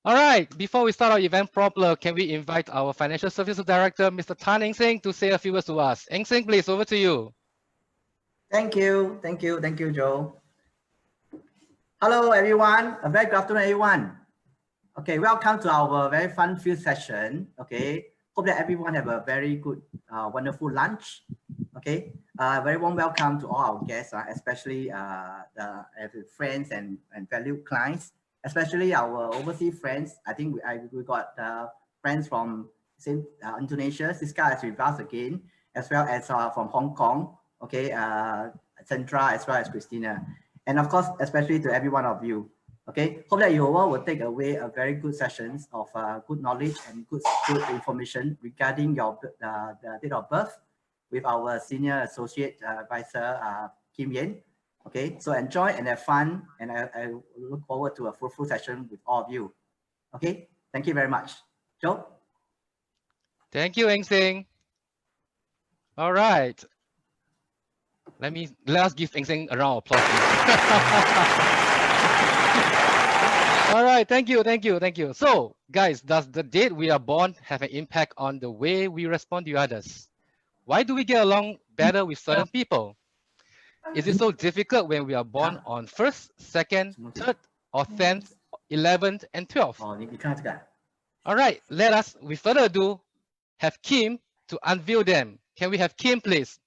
All right, before we start our event proper, can we invite our Financial Services Director, Mr. Tan Eng Seng, to say a few words to us. Eng Seng, please, over to you. Thank you, Joe. Hello, everyone. A very good afternoon, everyone. Okay, welcome to our very fun-filled session. Okay, hope that everyone have a very good, wonderful lunch. Okay, very warm welcome to all our guests, especially the friends and valued clients, especially our overseas friends. I think we got friends from Indonesia. Siska is with us again, as well as from Hong Kong. Okay, Sandra as well as Christina, and of course, especially to every one of you. Okay, hope that you all will take away a very good sessions of good knowledge and good information regarding your the date of birth with our senior associate advisor Kim Yen. Okay, so enjoy and have fun, and I look forward to a fruitful session with all of you. Okay, thank you very much. Joe. Thank you, Eng Seng. All right. Let us give Eng Seng a round of applause. All right, thank you. So, guys, does the date we are born have an impact on the way we respond to others? Why do we get along better with certain people? Is it so difficult when we are born on 1st, 2nd, 3rd, or 10th, 11th, and 12th? All right, let us, with further ado, have Kim to unveil them. Can we have Kim, please?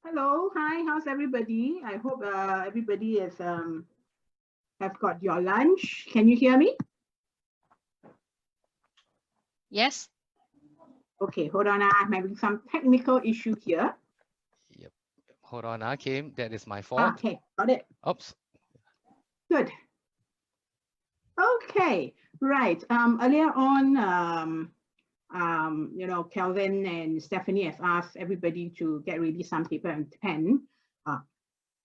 Hello, hi, how's everybody? I hope everybody is have got your lunch. Can you hear me? Yes. Okay, hold on. I'm having some technical issue here. Yep. Hold on, Kim. That is my fault. Okay, got it. Oops. Good. Okay, right. Earlier on, you know, Kelvin and Stephanie have asked everybody to get ready some paper and pen.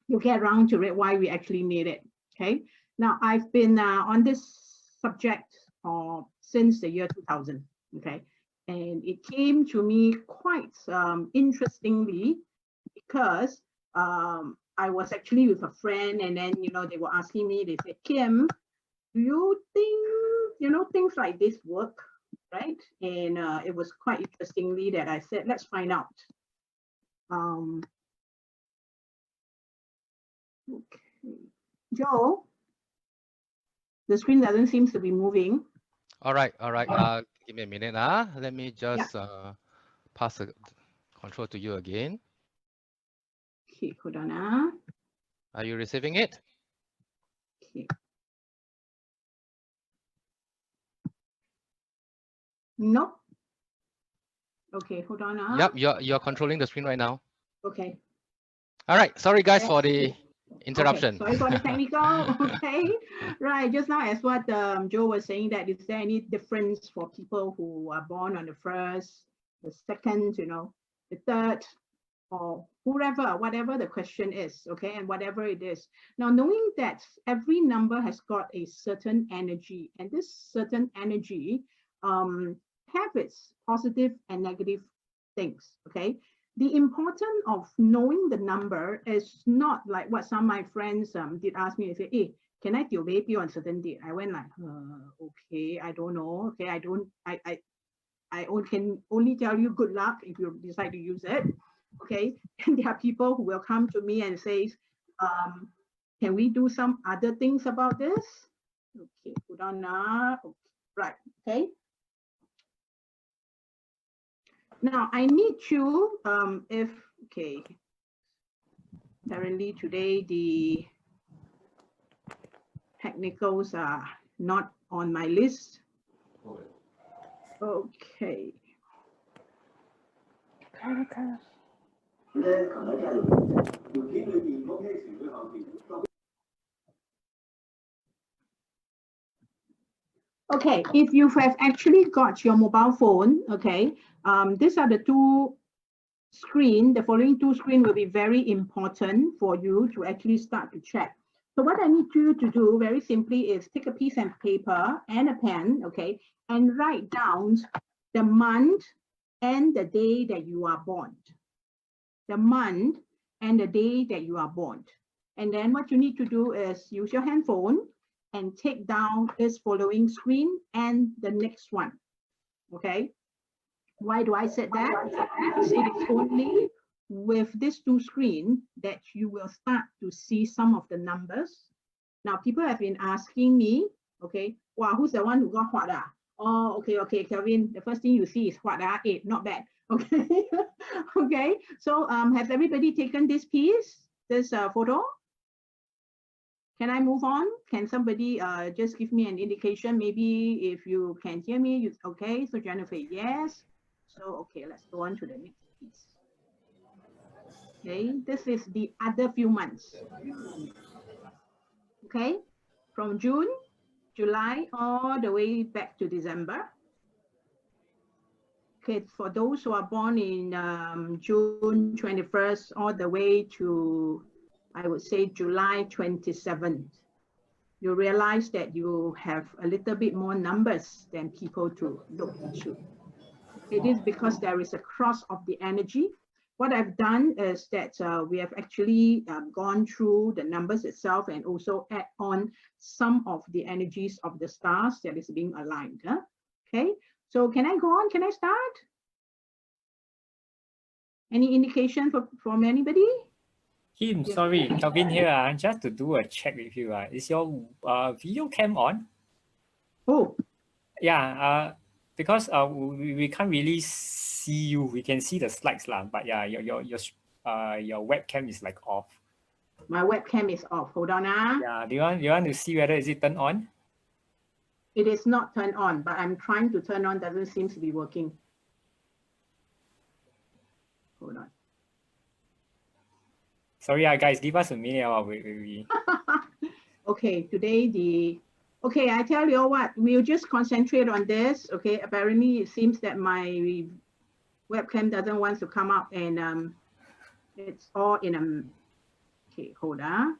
You'll get around to read why we actually made it. Okay. Now I've been on this subject since the year 2000. Okay, and it came to me quite interestingly because I was actually with a friend, and then they were asking me. They said, "Kim, do you think things like this work?" Right? And it was quite interestingly that I said, let's find out. Okay. Joe, the screen doesn't seem to be moving. All right. Give me a minute. Let me just pass the control to you again. Okay, hold on. Are you receiving it? Okay. No. Okay, hold on. Yep, you're controlling the screen right now. Okay. All right. Sorry, guys, for the interruption. Okay. Sorry for the technical. Okay. Right. Just now, as what Joe was saying, that is there any difference for people who are born on the 1st, the 2nd, the 3rd, or whatever the question is, okay, and whatever it is. Now, knowing that every number has got a certain energy, and this certain energy have its positive and negative things, okay? The importance of knowing the number is not like what some of my friends did ask me. They say, "Hey, can I do baby on certain date?" I went like, okay, I don't know. Okay, I can only tell you good luck if you decide to use it. Okay, and there are people who will come to me and say, can we do some other things about this? Okay, hold on now. Okay, right, okay. Now I need you, okay, apparently today the technicals are not on my list. Okay. Okay, if you have actually got your mobile phone, okay, these are the two screen. The following two screen will be very important for you to actually start to check. So what I need you to do very simply is take a piece of paper and a pen, okay, and write down the month and the day that you are born. The month and the day that you are born. And then what you need to do is use your handphone and take down this following screen and the next one, okay? Why do I say that? Because it is only with these two screens that you will start to see some of the numbers. Now, people have been asking me, okay, wow, who's the one who got what? Oh, okay, Kelvin, the first thing you see is what? 8, not bad. Okay, okay. So has everybody taken this piece, this photo? Can I move on? Can somebody just give me an indication? Maybe if you can hear me, okay. So Jennifer, yes. So, okay, let's go on to the next piece. Okay, this is the other few months. Okay, from June, July, all the way back to December. Okay, for those who are born in June 21st, all the way to, I would say, July 27th, you realize that you have a little bit more numbers than people to look into. It is because there is a cross of the energy. What I've done is that we have actually gone through the numbers itself and also add on some of the energies of the stars that is being aligned. Huh? Okay, so can I go on? Can I start? Any indication from anybody? Kim, Yes. sorry, Kelvin here. Just to do a check with you. Is your video cam on? Oh. Yeah, because we can't really see you. We can see the slides lah, but yeah, your webcam is like off. My webcam is off. Hold on. Yeah, do you want to see whether is it turned on? It is not turned on, but I'm trying to turn on. Doesn't seem to be working. Hold on. Sorry, guys, give us a minute. We... Okay, today okay, I tell you what, we'll just concentrate on this. Okay, apparently it seems that my webcam doesn't want to come up, and it's all in a. Okay, hold on.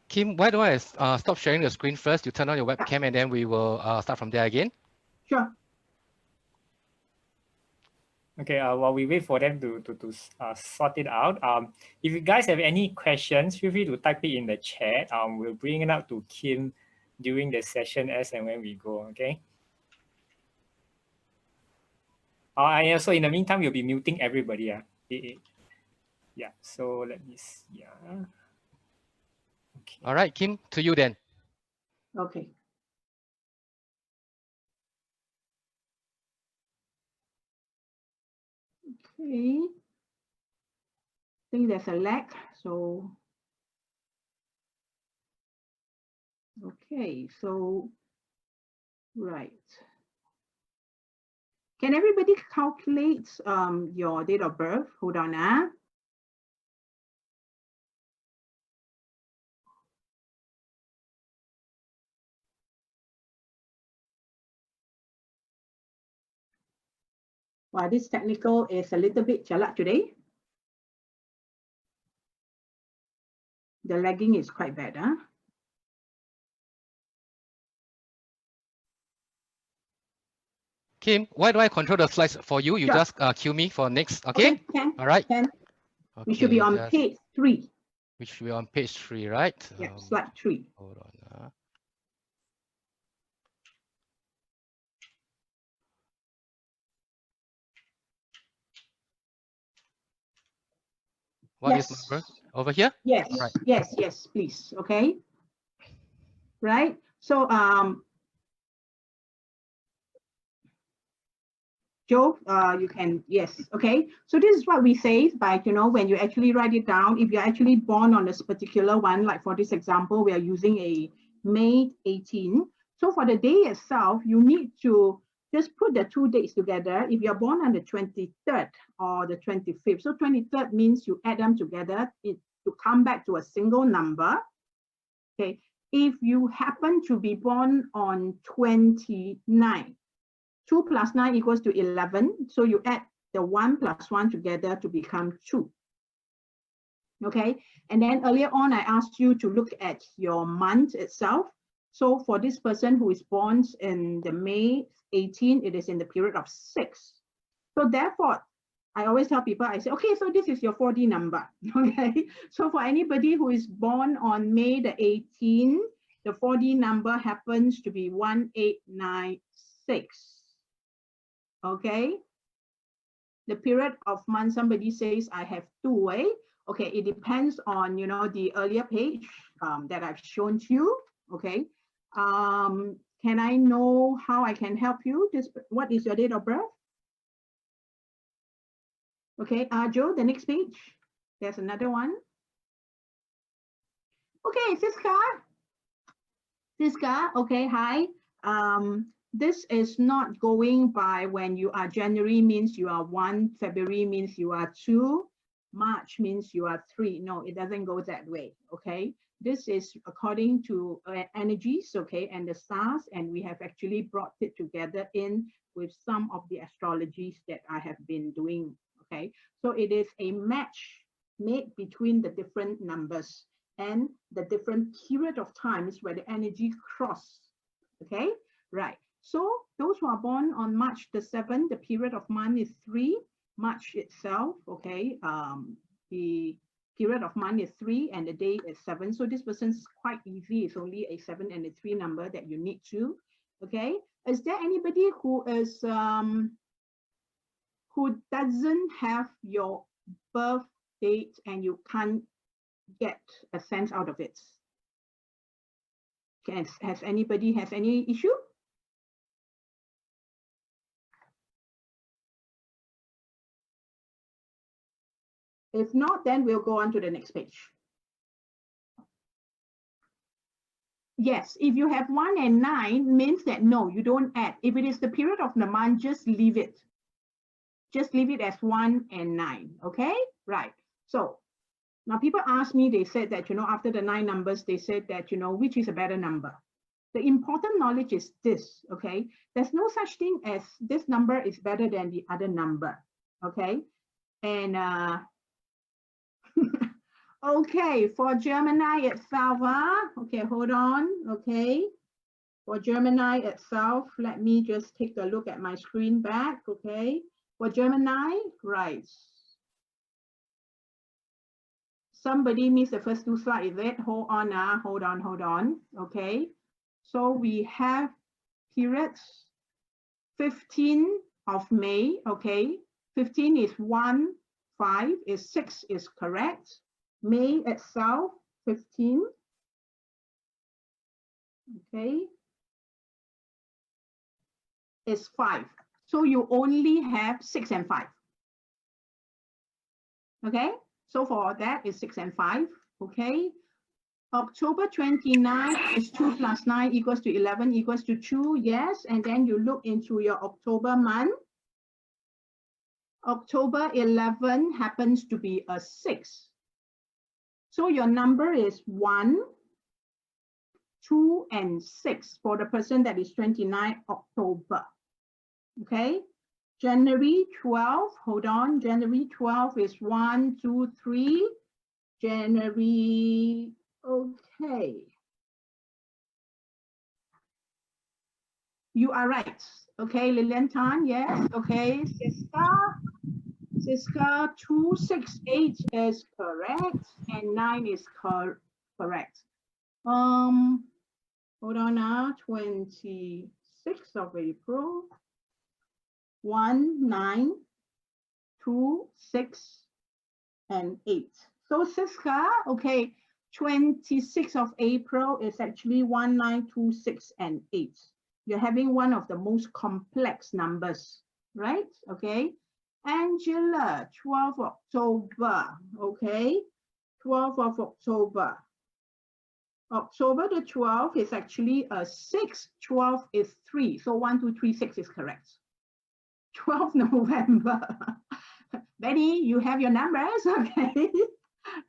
Kim, why don't I stop sharing the screen first? You turn on your webcam and then we will start from there again. Sure. Okay, while we wait for them to sort it out, if you guys have any questions, feel free to type it in the chat. We'll bring it up to Kim during the session as and when we go, okay? And also in the meantime, we'll be muting everybody. Yeah, so let me see. Okay. All right, Kim, to you then. Okay. Okay. I think there's a lag, so. Okay, so, right. Can everybody calculate your date of birth? Hold on. Wow, this technical is a little bit jalak today. The lagging is quite bad, huh? Kim, why do I control the slides for you? You Sure. just cue me for next, okay? Can. All right. Can. Okay, We should be on page 3. We should be on page 3, right? Yeah, slide 3. Hold on. What is number? Over here? Yes, right. yes, please. Okay. Right. So Joe, you can, yes, okay. So this is what we say by, when you actually write it down, if you're actually born on this particular one, like for this example, we are using a May 18. So for the day itself, you need to just put the 2 dates together. If you're born on the 23rd or the 25th, so 23rd means you add them together to come back to a single number. Okay, if you happen to be born on 29, 2 plus 9 equals to 11. So you add the 1 plus 1 together to become 2. Okay, and then earlier on, I asked you to look at your month itself. So for this person who is born in the May 18, it is in the period of 6. So therefore, I always tell people, I say, okay, so this is your 4D number. Okay, so for anybody who is born on May the 18th, the 4D number happens to be 1896. Okay, the period of month, somebody says I have 2, eh? Okay, it depends on, you know, the earlier page that I've shown to you. Okay, can I know how I can help you? What is your date of birth? Okay, Joe, the next page. There's another one. Okay, Siska, okay, hi. This is not going by when you are January means you are 1, February means you are 2, March means you are 3. No, it doesn't go that way, okay? This is according to energies, okay, and the stars, and we have actually brought it together in with some of the astrologies that I have been doing, okay? So it is a match made between the different numbers and the different period of times where the energy cross, okay? Right, so those who are born on March the 7th, the period of month is 3, March itself, okay, the period of month is 3 and the day is 7. So this person's quite easy. It's only a 7 and a 3 number that you need to. Okay. Is there anybody who is who doesn't have your birth date and you can't get a sense out of it? Has anybody has any issue? If not, then we'll go on to the next page. Yes, if you have 1 and 9, means that no, you don't add. If it is the period of the month, just leave it. Just leave it as 1 and 9, okay? Right, so now people ask me, they said that, you know, after the 9 numbers, they said that, you know, which is a better number? The important knowledge is this, okay? There's no such thing as this number is better than the other number, okay? And okay, for Gemini itself, okay, hold on, okay. For Gemini itself, let me just take a look at my screen back, okay. For Gemini, right. Somebody missed the first 2 slides, is it? Hold on, okay. So we have periods 15 of May, okay. 15 is 1, 5 is 6 is correct. May itself, 15, okay, is 5. So you only have 6 and 5. Okay, so for that is 6 and 5, okay. October 29 is 2 plus 9 equals to 11 equals to 2, yes. And then you look into your October month. October 11 happens to be a 6. So your number is 1, 2, and 6 for the person that is 29 October. Okay, January 12, hold on, January 12 is 1, 2, 3. January, okay. You are right. Okay, Lilian Tan, yes. Okay, Siska 268 is correct and 9 is correct. Hold on now, 26th of April. 1, 9, 2, 6, and 8. So Siska, okay, 26th of April is actually 1, 9, 2, 6, and 8. You're having one of the most complex numbers, right? Okay. Angela, 12th October, okay? 12th of October. October the 12th is actually a 6. 12 is 3. So 1, 2, 3, 6 is correct. 12 November. Betty, you have your numbers, okay?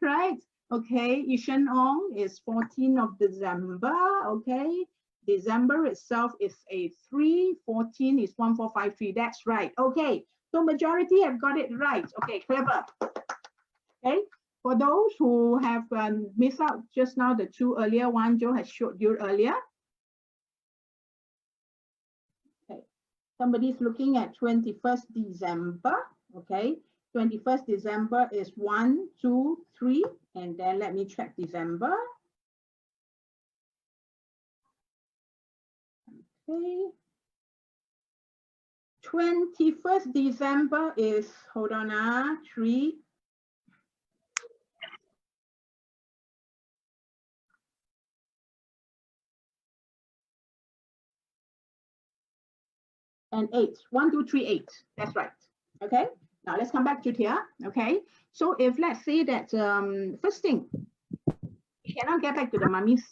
Right. Okay. Yishen Ong is 14th of December. Okay. December itself is a 3. 14 is 1453. That's right. Okay. So majority have got it right. Okay, clever. Okay. For those who have missed out just now, the 2 earlier one Joe has showed you earlier. Okay. Somebody's looking at 21st December. Okay. 21st December is 1, 2, 3, and then let me check December. Okay. 21st December is, hold on, 3. And 8. 1, 2, 3, 8. That's right. Okay. Now let's come back to here. Okay. So if let's say that first thing, you cannot get back to the mummy's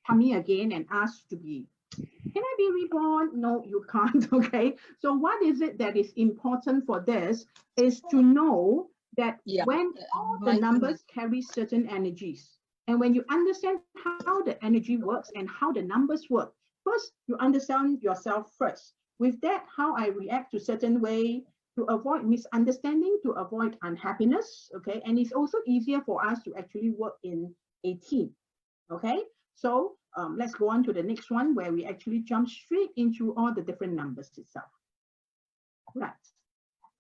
tummy again and ask to be, can I be reborn? No, you can't. Okay. So what is it that is important for this is to know that when all the numbers carry certain energies, and when you understand how the energy works and how the numbers work, first you understand yourself first. With that, how I react to certain way to avoid misunderstanding, to avoid unhappiness. Okay. And it's also easier for us to actually work in a team. Okay. So let's go on to the next one where we actually jump straight into all the different numbers itself. Right.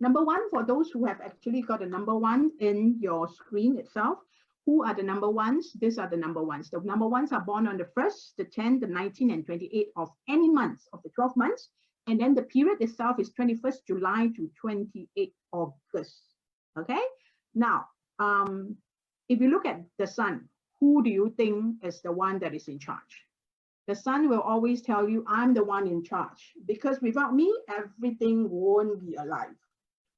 Number 1, for those who have actually got a number 1 in your screen itself, who are the number 1s? These are the number 1s. The number 1s are born on the 1st, the 10th, the 19th, and 28th of any month of the 12 months. And then the period itself is 21st July to 28th August. Okay. Now, if you look at the sun, who do you think is the one that is in charge? The sun will always tell you, I'm the one in charge, because without me, everything won't be alive.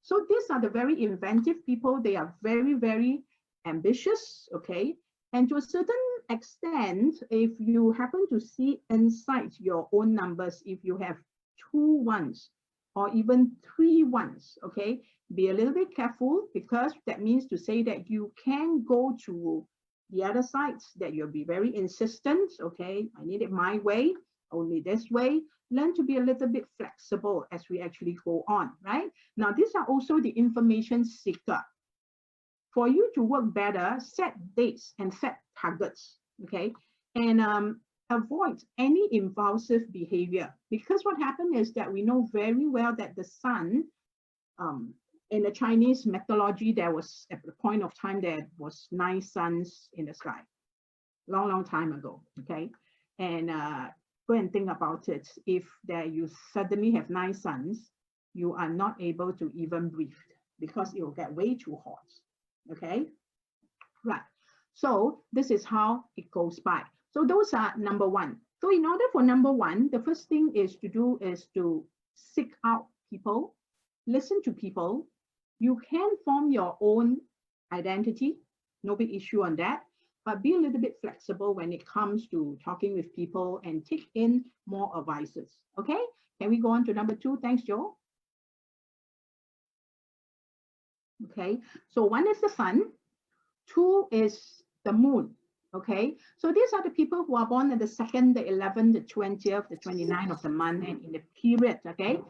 So these are the very inventive people. They are very, very ambitious, okay? And to a certain extent, if you happen to see inside your own numbers, if you have 2 1s or even 3 1s, okay, be a little bit careful, because that means to say that you can go to the other side, that you'll be very insistent. Okay, I need it my way, only this way. Learn to be a little bit flexible as we actually go on, right? Now, these are also the information seeker. For you to work better, set dates and set targets, okay? And avoid any impulsive behavior, because what happened is that we know very well that the sun, in the Chinese mythology, there was at the point of time there was 9 suns in the sky, long time ago. Okay, and go and think about it. If there you suddenly have 9 suns, you are not able to even breathe, because it will get way too hot. Okay, right. So this is how it goes by. So those are number 1. So in order for number 1, the first thing is to do is to seek out people, listen to people. You can form your own identity, no big issue on that, but be a little bit flexible when it comes to talking with people and take in more advices. Okay, can we go on to number 2? Thanks, Joe. Okay, so 1 is the sun, 2 is the moon. Okay, so these are the people who are born on the 2nd, the 11th, the 20th, the 29th of the month, and in the period, okay,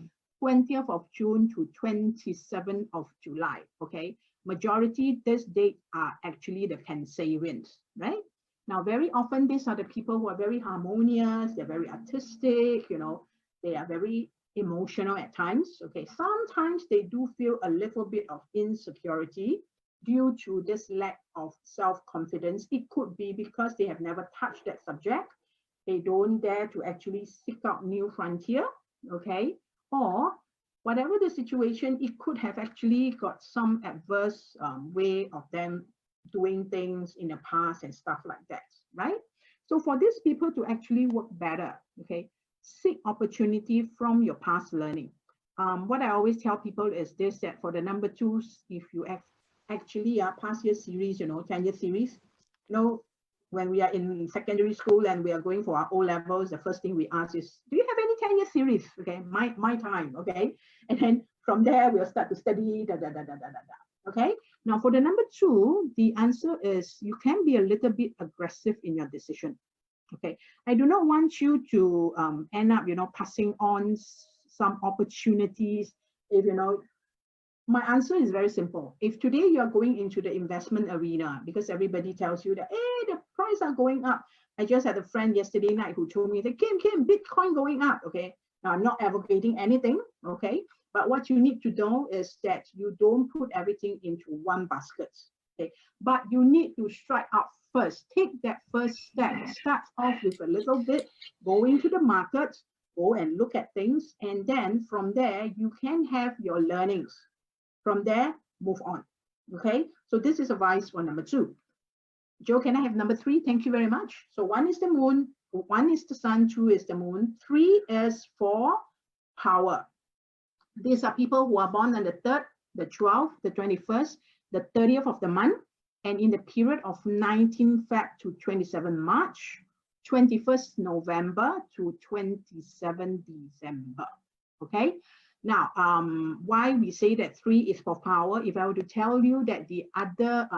20th of June to 27th of July. Okay, majority this date are actually the Cancerians, right? Now, very often these are the people who are very harmonious, they're very artistic, you know, they are very emotional at times. Okay, sometimes they do feel a little bit of insecurity due to this lack of self-confidence. It could be because they have never touched that subject. They don't dare to actually seek out new frontier, okay? Or whatever the situation, it could have actually got some adverse way of them doing things in the past and stuff like that, right? So for these people to actually work better, okay, seek opportunity from your past learning. What I always tell people is this, that for the number 2s, if you actually past year series, you know, 10-year series, you know, when we are in secondary school and we are going for our O levels, the first thing we ask is, do you have any 10-year series? Okay, my time, okay? And then from there, we'll start to study, okay? Now for the number 2, the answer is you can be a little bit aggressive in your decision, okay? I do not want you to end up, passing on some opportunities if, my answer is very simple. If today you are going into the investment arena because everybody tells you that, hey, the price are going up. I just had a friend yesterday night who told me that, Kim, Bitcoin going up, okay? Now, I'm not advocating anything, okay? But what you need to know is that you don't put everything into one basket, okay? But you need to strike out first. Take that first step. Start off with a little bit, go into the market, go and look at things, and then from there, you can have your learnings. From there, move on, okay? So this is advice for number 2. Joe, can I have number 3? Thank you very much. So 1 is the moon, 1 is the sun, 2 is the moon, 3 is for power. These are people who are born on the 3rd, the 12th, the 21st, the 30th of the month, and in the period of 19 Feb to 27 March, 21st November to 27 December, okay? Now, why we say that 3 is for power, if I were to tell you that the other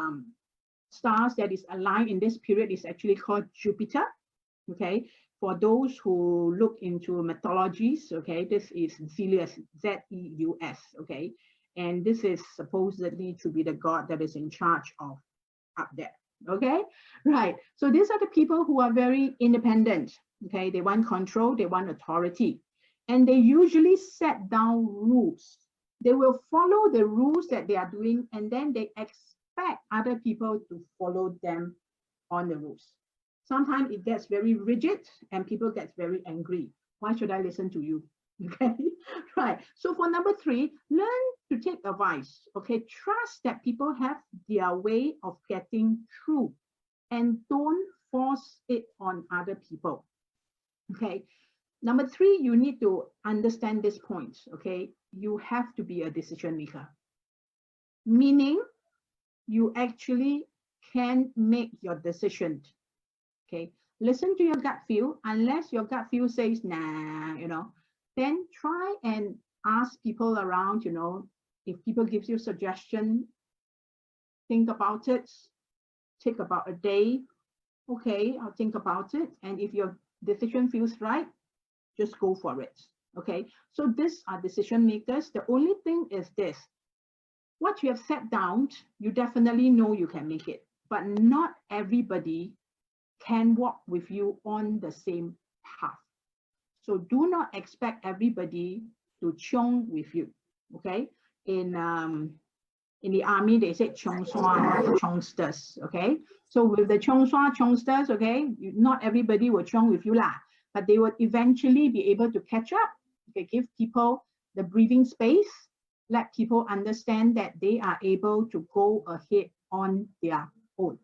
stars that is aligned in this period is actually called Jupiter, okay? For those who look into mythologies, okay, this is Zeus, Z-E-U-S, okay? And this is supposedly to be the god that is in charge of up there, okay? Right, so these are the people who are very independent, okay? They want control, they want authority. And they usually set down rules. They will follow the rules that they are doing, and then they expect other people to follow them on the rules. Sometimes it gets very rigid and people get very angry. Why should I listen to you? Okay, right. So for number 3, learn to take advice. Okay, trust that people have their way of getting through and don't force it on other people. Okay. Number 3, you need to understand this point, okay? You have to be a decision maker, meaning you actually can make your decision, okay? Listen to your gut feel. Unless your gut feel says, nah, then try and ask people around, if people give you suggestion, think about it, take about a day. Okay, I'll think about it. And if your decision feels right, just go for it, okay? So these are decision makers. The only thing is this, what you have set down, you definitely know you can make it, but not everybody can walk with you on the same path. So do not expect everybody to chong with you, okay? In the army, they say chong swa, chongsters, okay? So with the chong swa, chongsters, okay, not everybody will chong with you lah. But they would eventually be able to catch up. Okay, give people the breathing space, let people understand that they are able to go ahead on their own.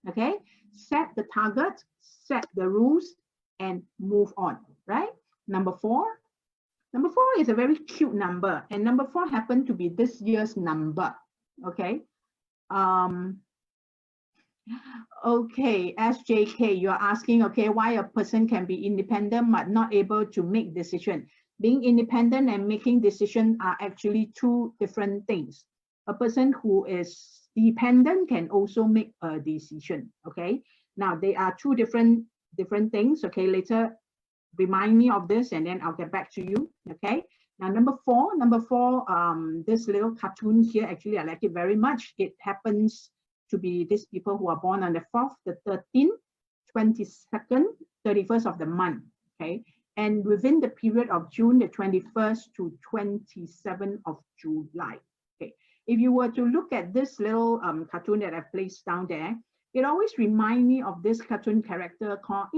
Okay, set the target, set the rules, and move on, right? Number 4. Number 4 is a very cute number, and number 4 happened to be this year's number. Okay. Okay, SJK, you're asking, okay, why a person can be independent but not able to make decision. Being independent and making decision are actually 2 different things. A person who is dependent can also make a decision, okay? Now, they are 2 different things, okay? Later, remind me of this and then I'll get back to you, okay? Now, number 4, this little cartoon here, actually, I like it very much. It happens to be these people who are born on the 4th, the 13th, 22nd, 31st of the month, okay? And within the period of June, the 21st to 27th of July, okay? If you were to look at this little cartoon that I've placed down there, it always reminds me of this cartoon character called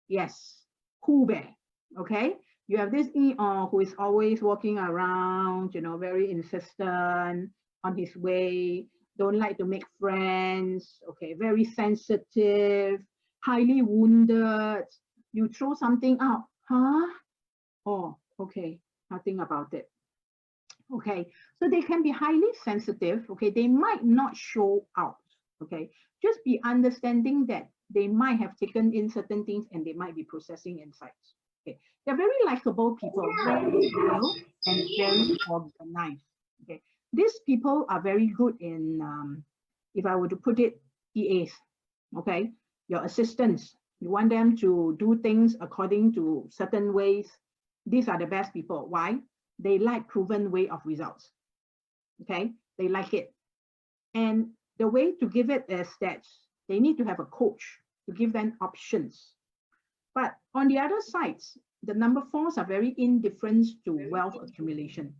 yes, Pooh Bear, okay? You have this who is always walking around, very insistent on his way, don't like to make friends, okay, very sensitive, highly wounded. You throw something out, huh? Oh, okay, nothing about it. Okay, so they can be highly sensitive, okay, they might not show out, Okay, just be understanding that they might have taken in certain things and they might be processing insights. Okay, they're very likable people, very real and very organized. Okay, these people are very good in, if I were to put it, EAs. Okay, your assistants. You want them to do things according to certain ways. These are the best people. Why? They like proven way of results. Okay, they like it. And the way to give it is that they need to have a coach to give them options. But on the other side, the number 4s are very indifferent to wealth accumulation.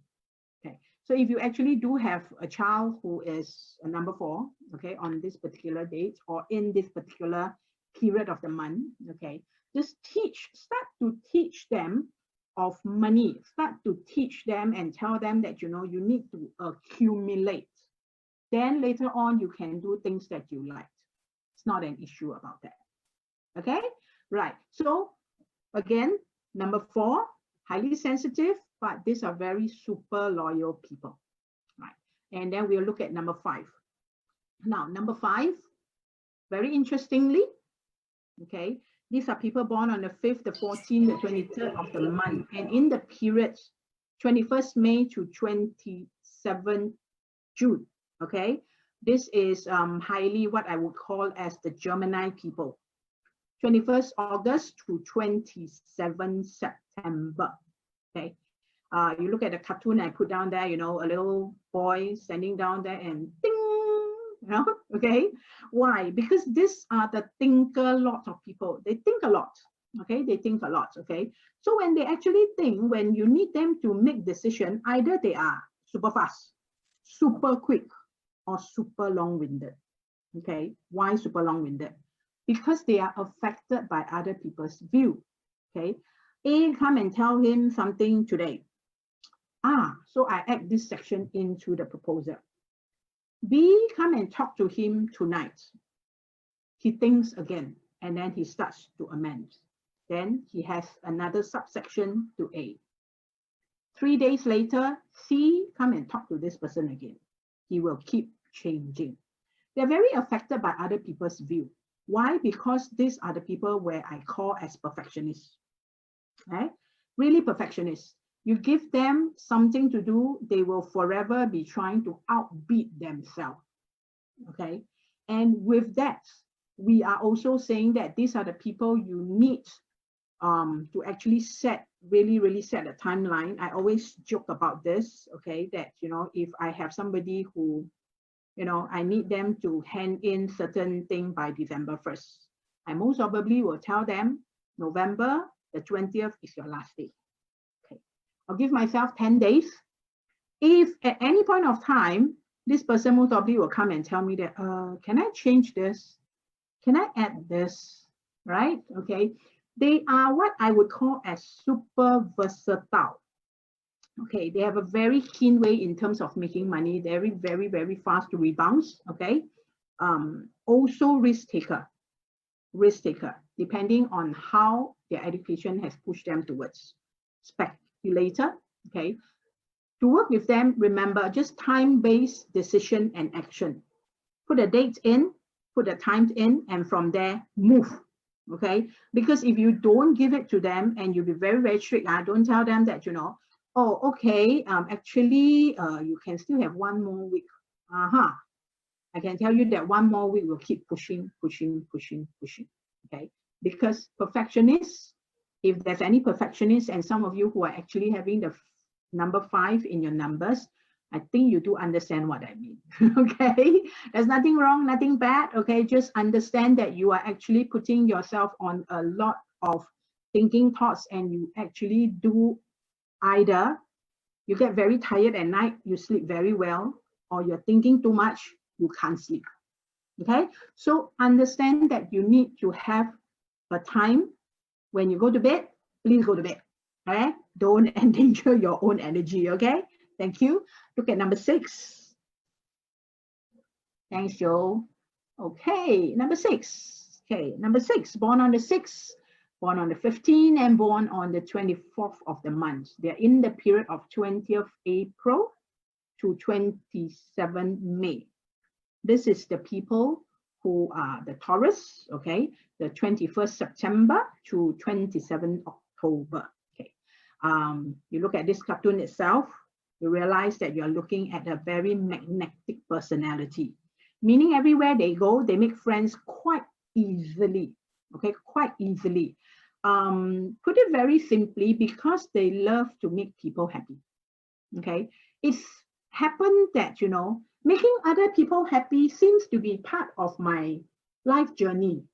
Okay, so if you actually do have a child who is a number 4, okay, on this particular date or in this particular period of the month, okay, just start to teach them of money, start to teach them and tell them that, you know, you need to accumulate. Then later on, you can do things that you like. It's not an issue about that. Okay, right. So again, number 4, highly sensitive, but these are very super loyal people. Right. And then we'll look at number 5. Now, number 5, very interestingly, okay, these are people born on the 5th, the 14th, the 23rd of the month. And in the period 21st May to 27th June. Okay, this is highly what I would call as the Gemini people. 21st August to 27th September. Okay, you look at the cartoon I put down there, you know, a little boy standing down there and ding, you know, okay. Why? Because these are the thinker lot of people. They think a lot. Okay, they think a lot. Okay, so when they actually think, when you need them to make decision, either they are super fast, super quick, or super long-winded. Okay, why super long-winded? Because they are affected by other people's view. Okay, A come and tell him something today. So I add this section into the proposal. B come and talk to him tonight. He thinks again, and then he starts to amend. Then he has another subsection to A. 3 days later, C come and talk to this person again. He will keep changing. They're very affected by other people's view. Why? Because these are the people where I call as perfectionists. Right? Really perfectionists. You give them something to do, they will forever be trying to outbeat themselves. Okay? And with that, we are also saying that these are the people you need to actually really set a timeline. I always joke about this, okay, that, you know, if I have somebody who, you know, I need them to hand in certain thing by December 1st, I most probably will tell them November the 20th is your last day. Okay, I'll give myself 10 days. If at any point of time, this person most probably will come and tell me that, can I change this? Can I add this? Right? Okay. They are what I would call as super versatile. Okay, they have a very keen way in terms of making money, very fast to rebound. Okay, also risk taker, depending on how their education has pushed them towards. Speculator. Okay, to work with them, remember just time-based decision and action. Put a date in, put a time in, and from there move. Okay, because if you don't give it to them and you be very strict, don't tell them that, you know, oh, okay, actually, you can still have 1 more week. I can tell you that 1 more week will keep pushing. Okay, because perfectionists, if there's any perfectionists, and some of you who are actually having the number 5 in your numbers, I think you do understand what I mean. Okay, there's nothing wrong, nothing bad. Okay, just understand that you are actually putting yourself on a lot of thinking thoughts, and you actually do either you get very tired at night, you sleep very well, or you're thinking too much, you can't sleep. Okay, so understand that you need to have a time when you go to bed, please go to bed. Okay, don't endanger your own energy. Okay, thank you. Look at number 6. Thanks, Joe. Okay, number 6. Okay, number 6, born on the 6th, born on the 15th, and born on the 24th of the month. They're in the period of 20th April to 27th May. This is the people who are the Taurus, okay, the 21st September to 27th October. Okay, you look at this cartoon itself, you realize that you're looking at a very magnetic personality, meaning everywhere they go, they make friends quite easily, okay, quite easily. Put it very simply, because they love to make people happy, okay. It's happened that, you know, making other people happy seems to be part of my life journey.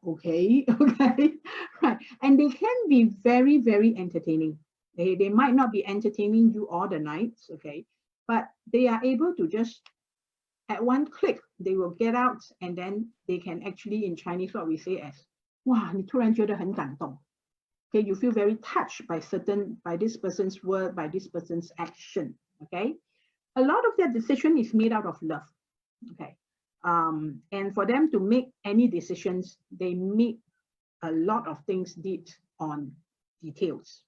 Okay, okay, right. And they can be very, very entertaining. They might not be entertaining you all the nights, okay, but they are able to just, at one click, they will get out, and then they can actually, in Chinese, what we say as, 哇，你突然觉得很感动. Okay, you feel very touched by this person's word, by this person's action. Okay, a lot of their decision is made out of love. Okay, and for them to make any decisions, they make a lot of things did on details,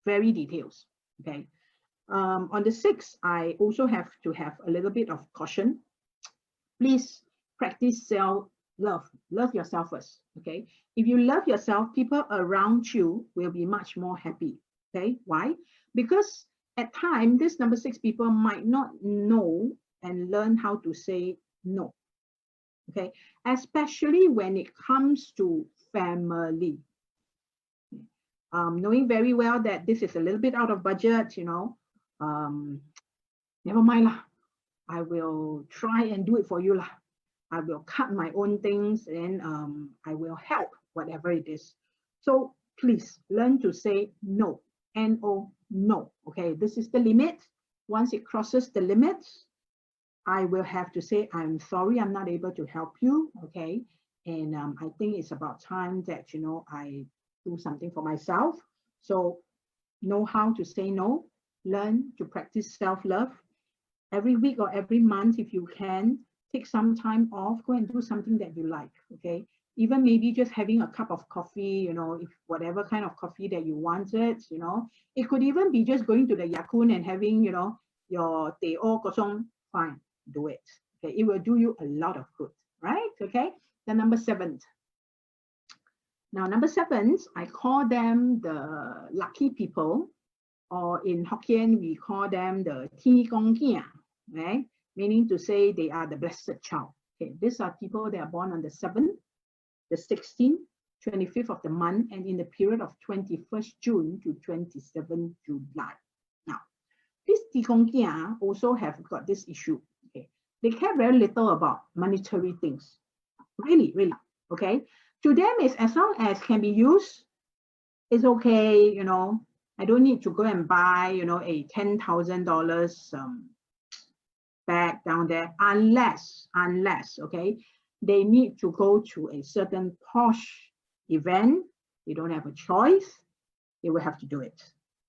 very details. Okay, on the 6th, I also have to have a little bit of caution. Please practice self-love. Love yourself first. Okay, if you love yourself, people around you will be much more happy. Okay, why? Because at times, this number 6 people might not know and learn how to say no. Okay, especially when it comes to family. Knowing very well that this is a little bit out of budget, you know, never mind lah. I will try and do it for you lah. I will cut my own things, and I will help whatever it is. So please learn to say no. N-O, no. Okay, this is the limit. Once it crosses the limit, I will have to say, I'm sorry, I'm not able to help you. Okay, and I think it's about time that, you know, I do something for myself. So know how to say no. Learn to practice self-love. Every week or every month, if you can, take some time off, go and do something that you like. Okay, even maybe just having a cup of coffee, you know, if whatever kind of coffee that you wanted, you know, it could even be just going to the Yakun and having, you know, your teh o kosong. Fine, do it. Okay, it will do you a lot of good, right? Okay, the number 7. Now, number 7, I call them the lucky people, or in Hokkien, we call them the Ti Gong Kia, right? Meaning to say they are the blessed child. Okay, these are people that are born on the 7th, the 16th, 25th of the month, and in the period of 21st June to 27th July. Now, these Ti Gong Kia also have got this issue. Okay, they care very little about monetary things. Really, really. Okay, to them, it's as long as can be used, it's okay. You know, I don't need to go and buy, you know, a $10,000 bag down there, unless, okay, they need to go to a certain posh event. They don't have a choice. They will have to do it.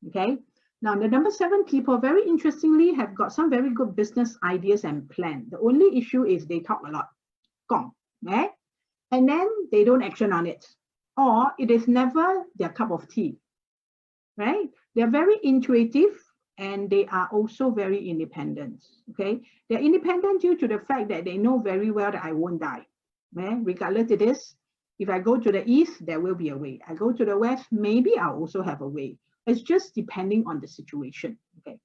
Okay. Now, the number 7 people, very interestingly, have got some very good business ideas and plan. The only issue is they talk a lot. Gong, right? And then they don't action on it, or it is never their cup of tea. Right? They're very intuitive, and they are also very independent. Okay, they're independent due to the fact that they know very well that I won't die. Okay? Regardless it is, if I go to the east, there will be a way. I go to the west, maybe I'll also have a way. It's just depending on the situation. Okay,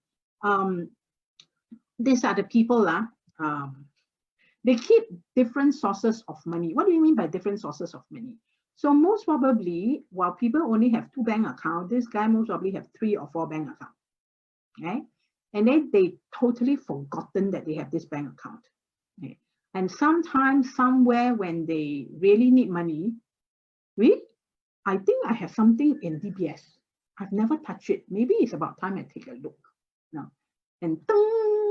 these are the people they keep different sources of money. What do you mean by different sources of money? So most probably, while people only have 2 bank accounts, this guy most probably have 3 or 4 bank accounts. Okay, and then they totally forgotten that they have this bank account. Okay? And sometimes, somewhere, when they really need money, I think I have something in DBS. I've never touched it. Maybe it's about time I take a look now. And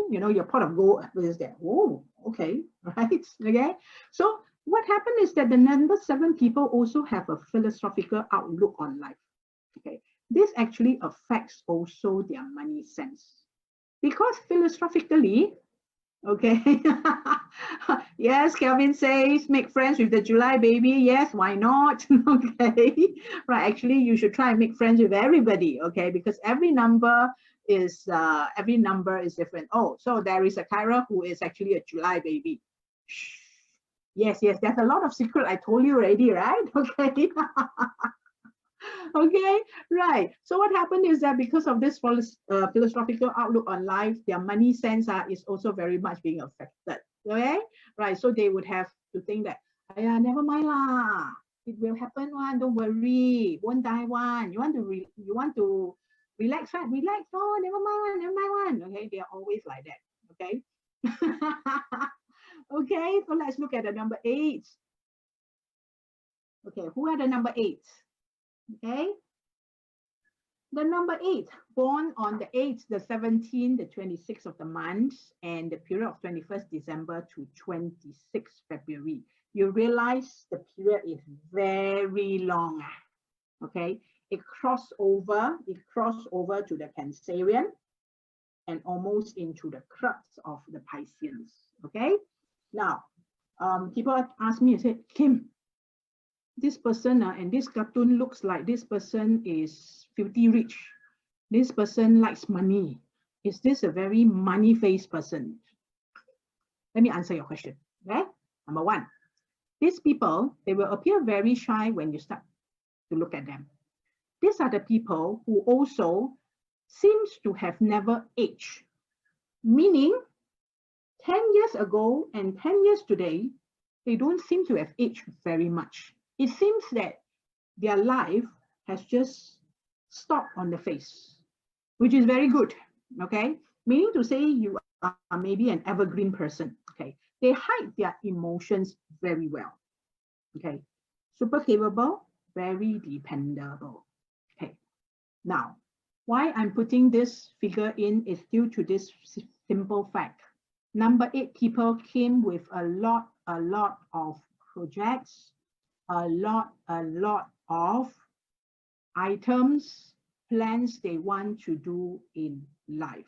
you know, your pot of gold is there. Oh, okay, right? Okay. So what happened is that the number 7 people also have a philosophical outlook on life. Okay, this actually affects also their money sense, because philosophically, okay, yes, Kelvin says make friends with the July baby. Yes, why not? Okay, right. Actually, you should try and make friends with everybody. Okay, because every number is different. Oh, so there is a Kyra who is actually a July baby. Shh. Yes, there's a lot of secret I told you already, right? Okay. Okay, right. So what happened is that because of this philosophical outlook on life, their money sense is also very much being affected. Okay, right. So they would have to think that, yeah, never mind lah. It will happen one. Don't worry. Won't die one. You want to relax, right? Relax. Oh, never mind. Never mind one. Okay, they are always like that. Okay. Okay. So let's look at the number 8. Okay, who are the number 8? Okay. The number 8, born on the 8th, the 17th, the 26th of the month, and the period of 21st December to 26th February. You realize the period is very long. Okay, it crossed over to the Cancerian and almost into the crux of the Pisceans. Okay, now people ask me, say, Kim, this person and this cartoon looks like this person is filthy rich. This person likes money. Is this a very money-faced person? Let me answer your question. Okay? Number 1, these people, they will appear very shy when you start to look at them. These are the people who also seems to have never aged. Meaning, 10 years ago and 10 years today, they don't seem to have aged very much. It seems that their life has just stopped on the face, which is very good, okay? Meaning to say you are maybe an evergreen person, okay? They hide their emotions very well, okay? Super capable, very dependable, okay? Now, why I'm putting this figure in is due to this simple fact. Number 8 people came with a lot of projects, a lot of items, plans they want to do in life.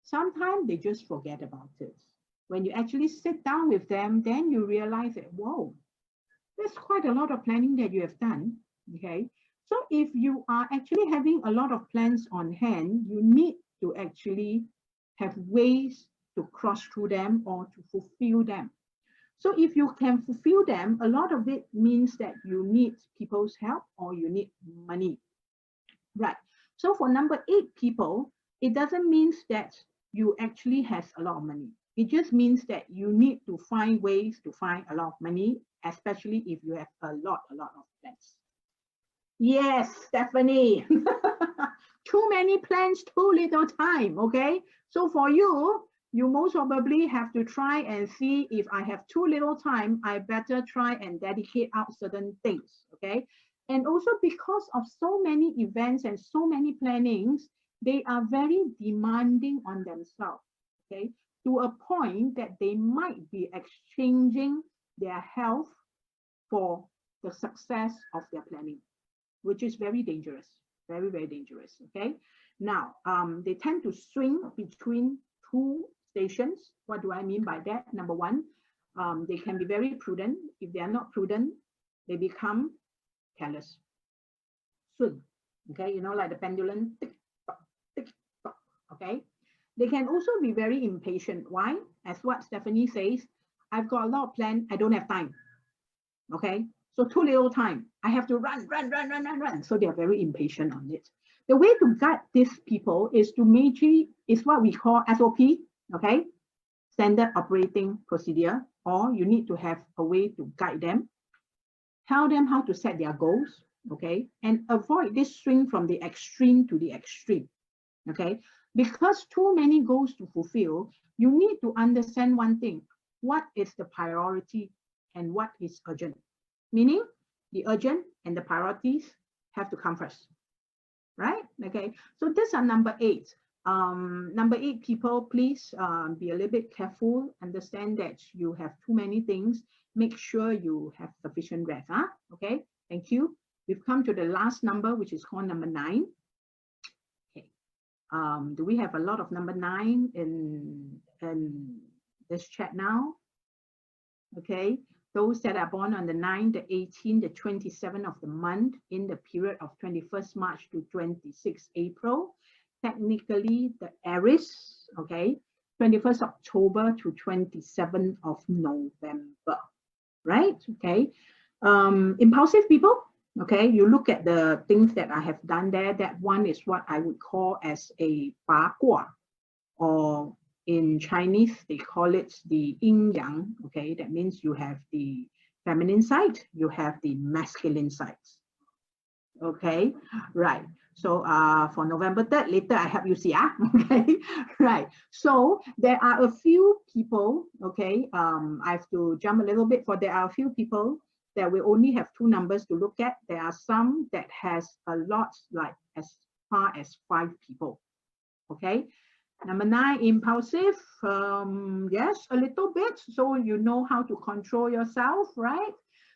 Sometimes they just forget about it. When you actually sit down with them, then you realize that, whoa, there's quite a lot of planning that you have done, okay? So if you are actually having a lot of plans on hand, you need to actually have ways to cross through them or to fulfill them. So if you can fulfill them, a lot of it means that you need people's help or you need money, right? So for number 8 people, it doesn't mean that you actually have a lot of money. It just means that you need to find ways to find a lot of money, especially if you have a lot of plans. Yes, Stephanie. Too many plans, too little time, okay? So for you, you most probably have to try and see if I have too little time, I better try and dedicate out certain things, okay? And also because of so many events and so many plannings, they are very demanding on themselves, okay? To a point that they might be exchanging their health for the success of their planning, which is very dangerous, very, very dangerous, okay? Now, they tend to swing between 2 stations. What do I mean by that? Number 1, they can be very prudent. If they are not prudent, they become careless. Swing, okay? You know, like the pendulum, tick, tock, okay? They can also be very impatient. Why? As what Stephanie says, I've got a lot of plans, I don't have time, okay? So too little time. I have to run. So they are very impatient on it. The way to guide these people is to majorly is what we call SOP, okay? Standard operating procedure, or you need to have a way to guide them, tell them how to set their goals, okay? And avoid this swing from the extreme to the extreme, okay? Because too many goals to fulfill, you need to understand one thing. What is the priority and what is urgent? Meaning the urgent and the priorities have to come first, right? Okay, so these are number 8. Number 8 people, please be a little bit careful. Understand that you have too many things. Make sure you have sufficient rest. Okay, thank you. We've come to the last number, which is called number 9. Okay, do we have a lot of number 9 in this chat now? Okay. Those that are born on the 9th, the 18th, the 27th of the month in the period of 21st March to 26th April, technically the arose, okay, 21st October to 27th of November. right? Okay. Impulsive people, okay, you look at the things that I have done there. That one is what I would call as a 八卦, or in Chinese, they call it the yin yang. Okay, that means you have the feminine side, you have the masculine sides. Okay, right. So for November 3rd, later I help you see, okay, right. So there are a few people, okay, I have to jump a little bit, for there are a few people that we only have 2 numbers to look at. There are some that has a lot, like as far as 5 people, okay. Number 9, impulsive, yes, a little bit, so you know how to control yourself, right?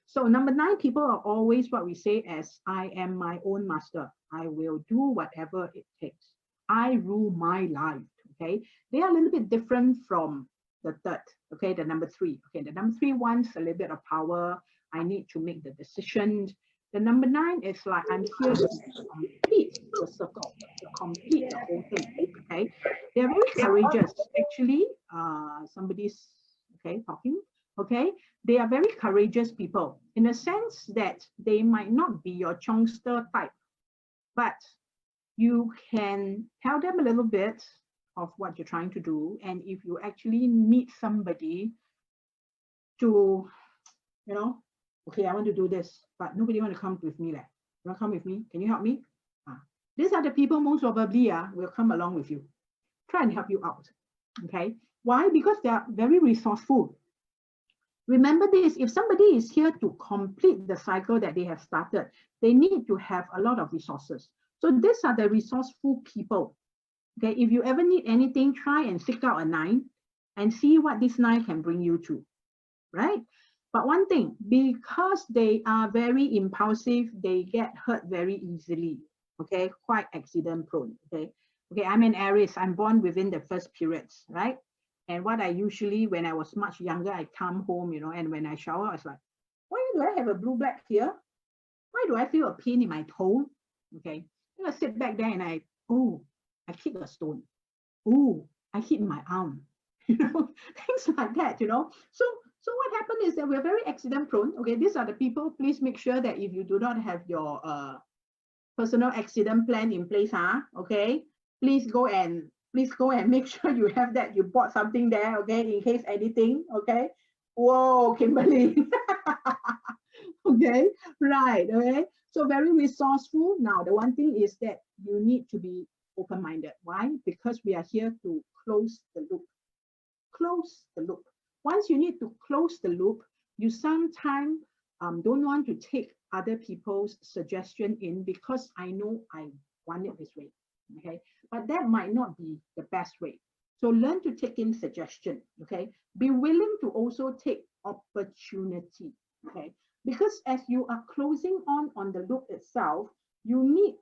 So number 9, people are always what we say as, I am my own master. I will do whatever it takes. I rule my life, okay? They are a little bit different from the 3rd, okay? The number 3, okay? The number 3 wants a little bit of power. I need to make the decisions. The number 9 is like, I'm here to complete the circle, to complete the whole thing, okay? They're very courageous. Actually, somebody's, okay, talking, okay? They are very courageous people in a sense that they might not be your chongster type, but you can tell them a little bit of what you're trying to do. And if you actually need somebody to, you know, okay, I want to do this, but nobody want to come with me. You want to come with me? Can you help me? These are the people most probably will come along with you, try and help you out. Okay, why? Because they are very resourceful. Remember this, if somebody is here to complete the cycle that they have started, they need to have a lot of resources. So these are the resourceful people. Okay, if you ever need anything, try and seek out a 9 and see what this 9 can bring you to, right? But one thing, because they are very impulsive, they get hurt very easily, okay? Quite accident prone, okay? Okay, I'm an Aries, I'm born within the first periods, right? And what I usually, when I was much younger, I come home, you know, and when I shower, I was like, why do I have a blue black here? Why do I feel a pain in my toe? Okay, then I sit back there and I hit a stone. Oh, I hit my arm. You know, things like that, you know. So what happened is that we're very accident prone. Okay, these are the people. Please make sure that if you do not have your personal accident plan in place, okay, please go and make sure you have that. You bought something there, okay, in case anything, okay. Whoa, Kimberly. Okay, right, okay. So very resourceful. Now, the one thing is that you need to be open-minded. Why? Because we are here to close the loop. Close the loop. Once you need to close the loop, you sometimes don't want to take other people's suggestion in, because I know I want it this way, okay? But that might not be the best way. So learn to take in suggestion, okay? Be willing to also take opportunity, okay? Because as you are closing on the loop itself, you need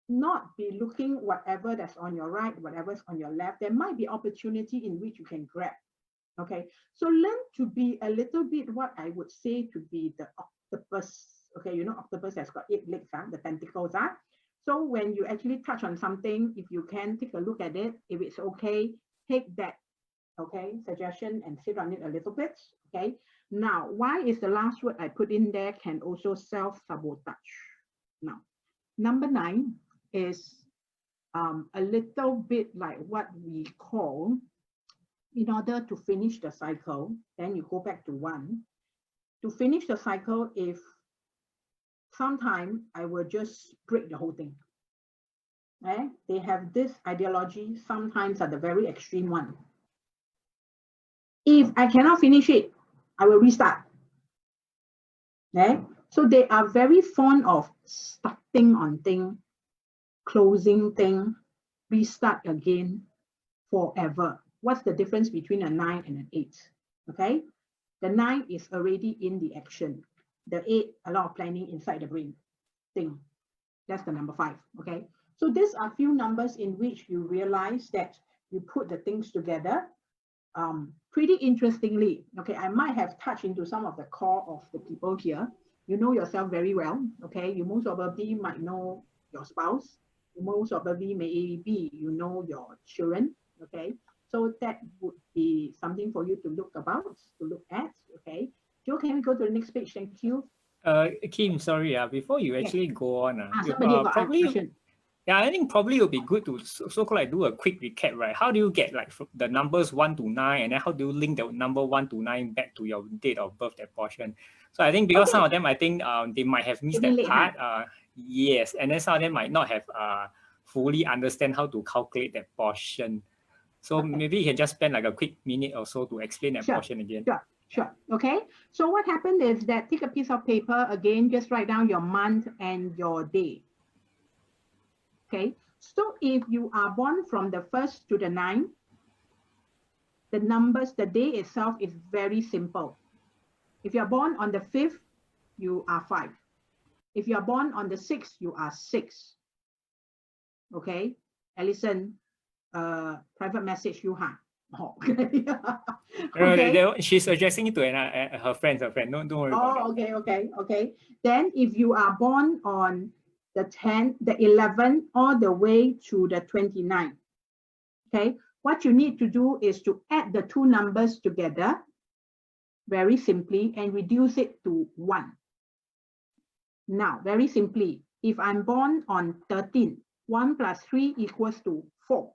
not be looking whatever that's on your right, whatever's on your left. There might be opportunity in which you can grab. Okay, so learn to be a little bit what I would say to be the octopus. Okay, you know, octopus has got 8 legs, the tentacles. So when you actually touch on something, if you can take a look at it, if it's okay, take that, okay, suggestion and sit on it a little bit. Okay, now why is the last word I put in there can also self-sabotage? Now, number 9 is a little bit like what we call, in order to finish the cycle, then you go back to 1. To finish the cycle, if sometime I will just break the whole thing. Okay? They have this ideology, sometimes at the very extreme one. If I cannot finish it, I will restart. Okay? So they are very fond of starting on thing, closing thing, restart again forever. What's the difference between a 9 and an 8? Okay, the 9 is already in the action. The 8, a lot of planning inside the brain thing. That's the number 5. Okay, so these are few numbers in which you realize that you put the things together. Pretty interestingly, okay, I might have touched into some of the core of the people here. You know yourself very well. Okay, you most probably might know your spouse. You most probably maybe you know your children. Okay, so that would be something for you to look at, okay? Joe, can we go to the next page? Thank you. Kim, sorry, before you Yes. actually go on, Somebody got a probably, question. yeah, I think probably it would be good to so-called like do a quick recap, right? How do you get like the numbers 1 to 9, and then how do you link the number 1 to 9 back to your date of birth, that portion? So I think because some of them, I think they might have missed that part. Yes, and then some of them might not have fully understand how to calculate that portion. So maybe you can just spend like a quick minute or so to explain that portion again. Sure. Okay. So what happened is that take a piece of paper again, just write down your month and your day. Okay. So if you are born from the 1st to the 9th, the numbers, the day itself is very simple. If you are born on the 5th, you are 5. If you are born on the 6th, you are 6. Okay. Alison, private message you, huh? Oh, okay. She's addressing it to her friend. Don't worry about that. Okay. Then if you are born on the 10th, the 11th, all the way to the 29th, okay, what you need to do is to add the two numbers together very simply and reduce it to 1. Now, very simply, if I'm born on 13, 1 plus 3 equals to 4.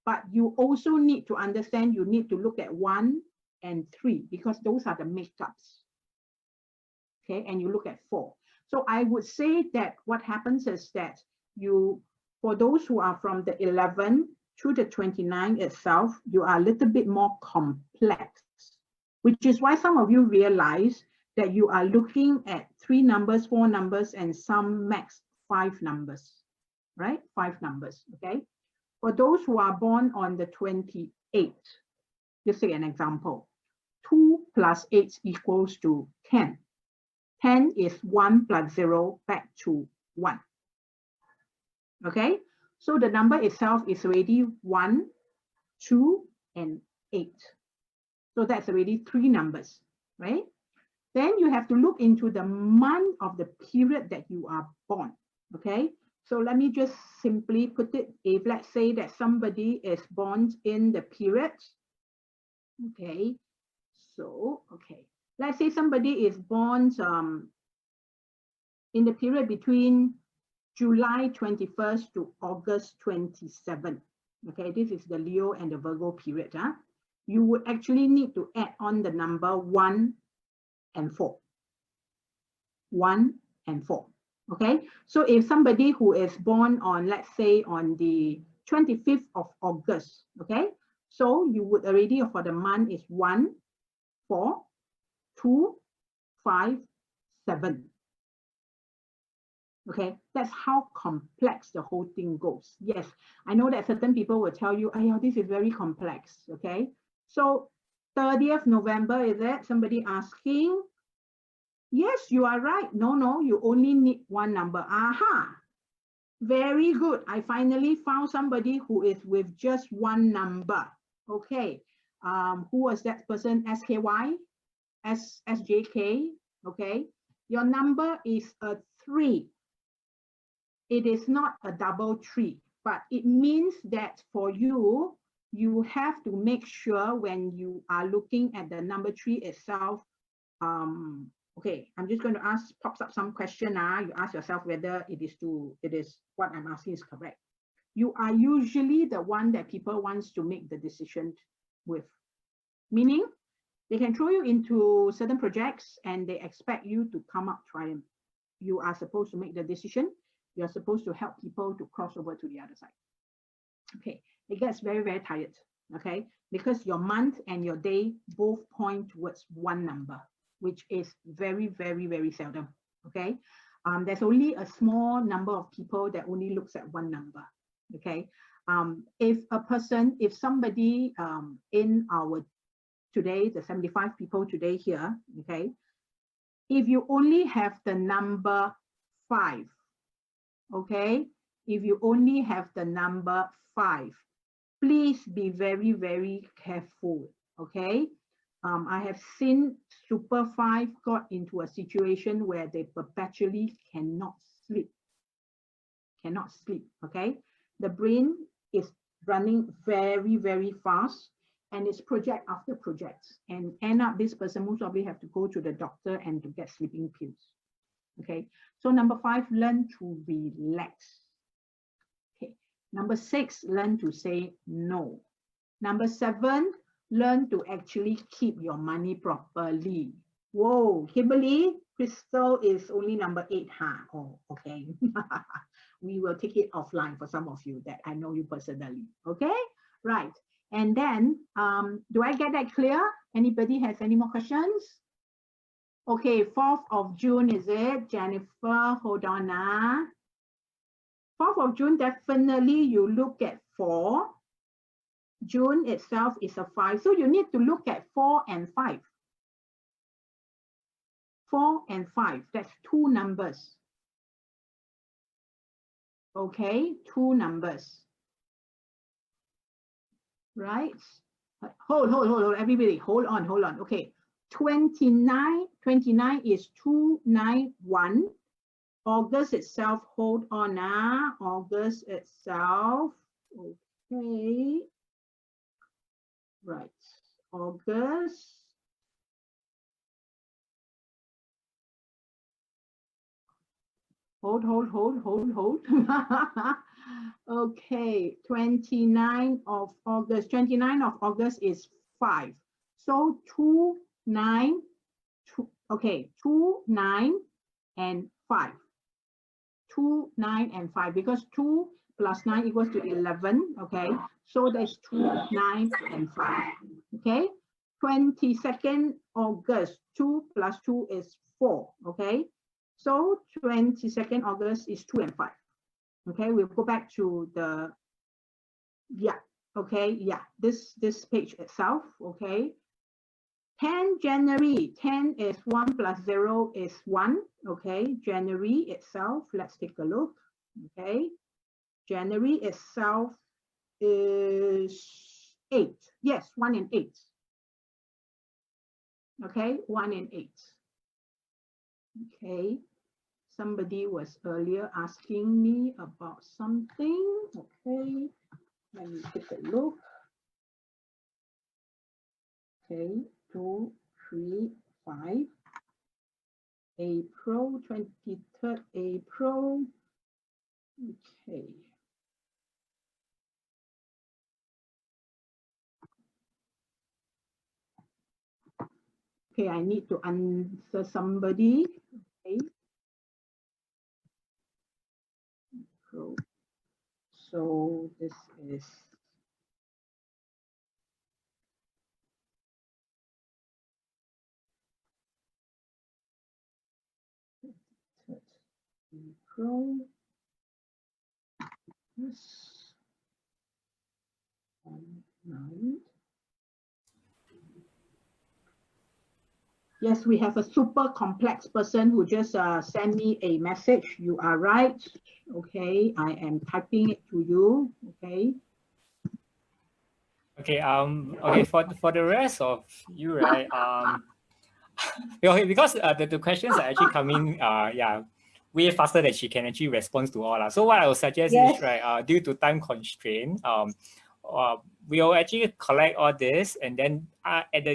But you also need to understand, you need to look at 1 and 3 because those are the makeups. Okay, and you look at 4. So I would say that what happens is that for those who are from the 11 to the 29 itself, you are a little bit more complex, which is why some of you realize that you are looking at 3 numbers, 4 numbers, and some max 5 numbers, right? 5 numbers, okay? For those who are born on the 28th, just take an example. 2 plus 8 equals to 10. 10 is 1 plus 0 back to 1. Okay, so the number itself is already 1, 2, and 8. So that's already 3 numbers, right? Then you have to look into the month of the period that you are born, okay? So let me just simply put it, if let's say that somebody is born in the period, okay, so, okay, let's say somebody is born in the period between July 21st to August 27th. Okay, this is the Leo and the Virgo period. You would actually need to add on the number 1 and 4. 1 and 4. Okay, so if somebody who is born on, let's say, on the 25th of August, okay, so you would already, for the month is 1, 4, 2, 5, 7. Okay, that's how complex the whole thing goes. Yes, I know that certain people will tell you, oh, this is very complex. Okay, so 30th November, is it? Somebody asking. Yes, you are right. No, you only need 1 number. Aha, very good. I finally found somebody who is with just 1 number. Okay, who was that person? SKY, SJK. Okay, your number is a 3. It is not a double 3, but it means that for you, you have to make sure when you are looking at the number 3 itself. Okay, I'm just going to pops up some question. You ask yourself whether it is what I'm asking is correct. You are usually the one that people wants to make the decision with, meaning they can throw you into certain projects and they expect you to come up triumph. You are supposed to make the decision. You're supposed to help people to cross over to the other side. Okay, it gets very, very tired, okay? Because your month and your day both point towards 1 number, which is very, very, very seldom, okay? There's only a small number of people that only looks at 1 number, okay? If somebody in our today, the 75 people today here, okay? If you only have the number 5, okay, if you only have the number 5, please be very, very careful, okay? I have seen Super 5 got into a situation where they perpetually cannot sleep, okay? The brain is running very, very fast, and it's project after project, and end up this person most probably have to go to the doctor and to get sleeping pills. Okay, so number 5, learn to relax. Okay, number 6, learn to say no. Number 7, learn to actually keep your money properly. Whoa, Kimberly, Crystal is only number 8, huh? Oh, okay. We will take it offline for some of you that I know you personally. Okay, right. And then, do I get that clear? Anybody has any more questions? Okay, 4th of June, is it? Jennifer, hold on. 4th of June, definitely you look at 4. June itself is a 5. So you need to look at 4 and 5. 4 and 5, that's 2 numbers. Okay, 2 numbers. Right? Hold, everybody, hold on. Okay, 29 is 291. August itself, hold on. August itself. Okay. Right. August. Hold. Okay, 29 of August. 29 of August is 5. So 2, 9, 2, okay, 2, 9, and 5. 2, 9, and 5, because 2 plus 9 equals to 11. Okay, so that's 2, 9, and 5. Okay, 22nd August, 2 plus 2 is 4. Okay, so 22nd August is 2 and 5. Okay, we'll go back to the, this page itself. Okay, 10 January, 10 is 1 plus 0 is 1. Okay, January itself, let's take a look. Okay, January itself is 8. Yes, 1 and 8. Okay, 1 and 8. Okay, somebody was earlier asking me about something. Okay, let me take a look. Okay, 2, 3, 5. April, 23rd April. Okay. Okay, I need to answer somebody. Okay. So this is April. Yes. 9. Yes, we have a super complex person who just sent me a message. You are right. Okay, I am typing it to you. Okay. Okay. Okay. For the rest of you, right? Okay, because the questions are actually coming. Way faster than she can actually respond to all. So what I would suggest is, right, due to time constraint, we'll actually collect all this, and then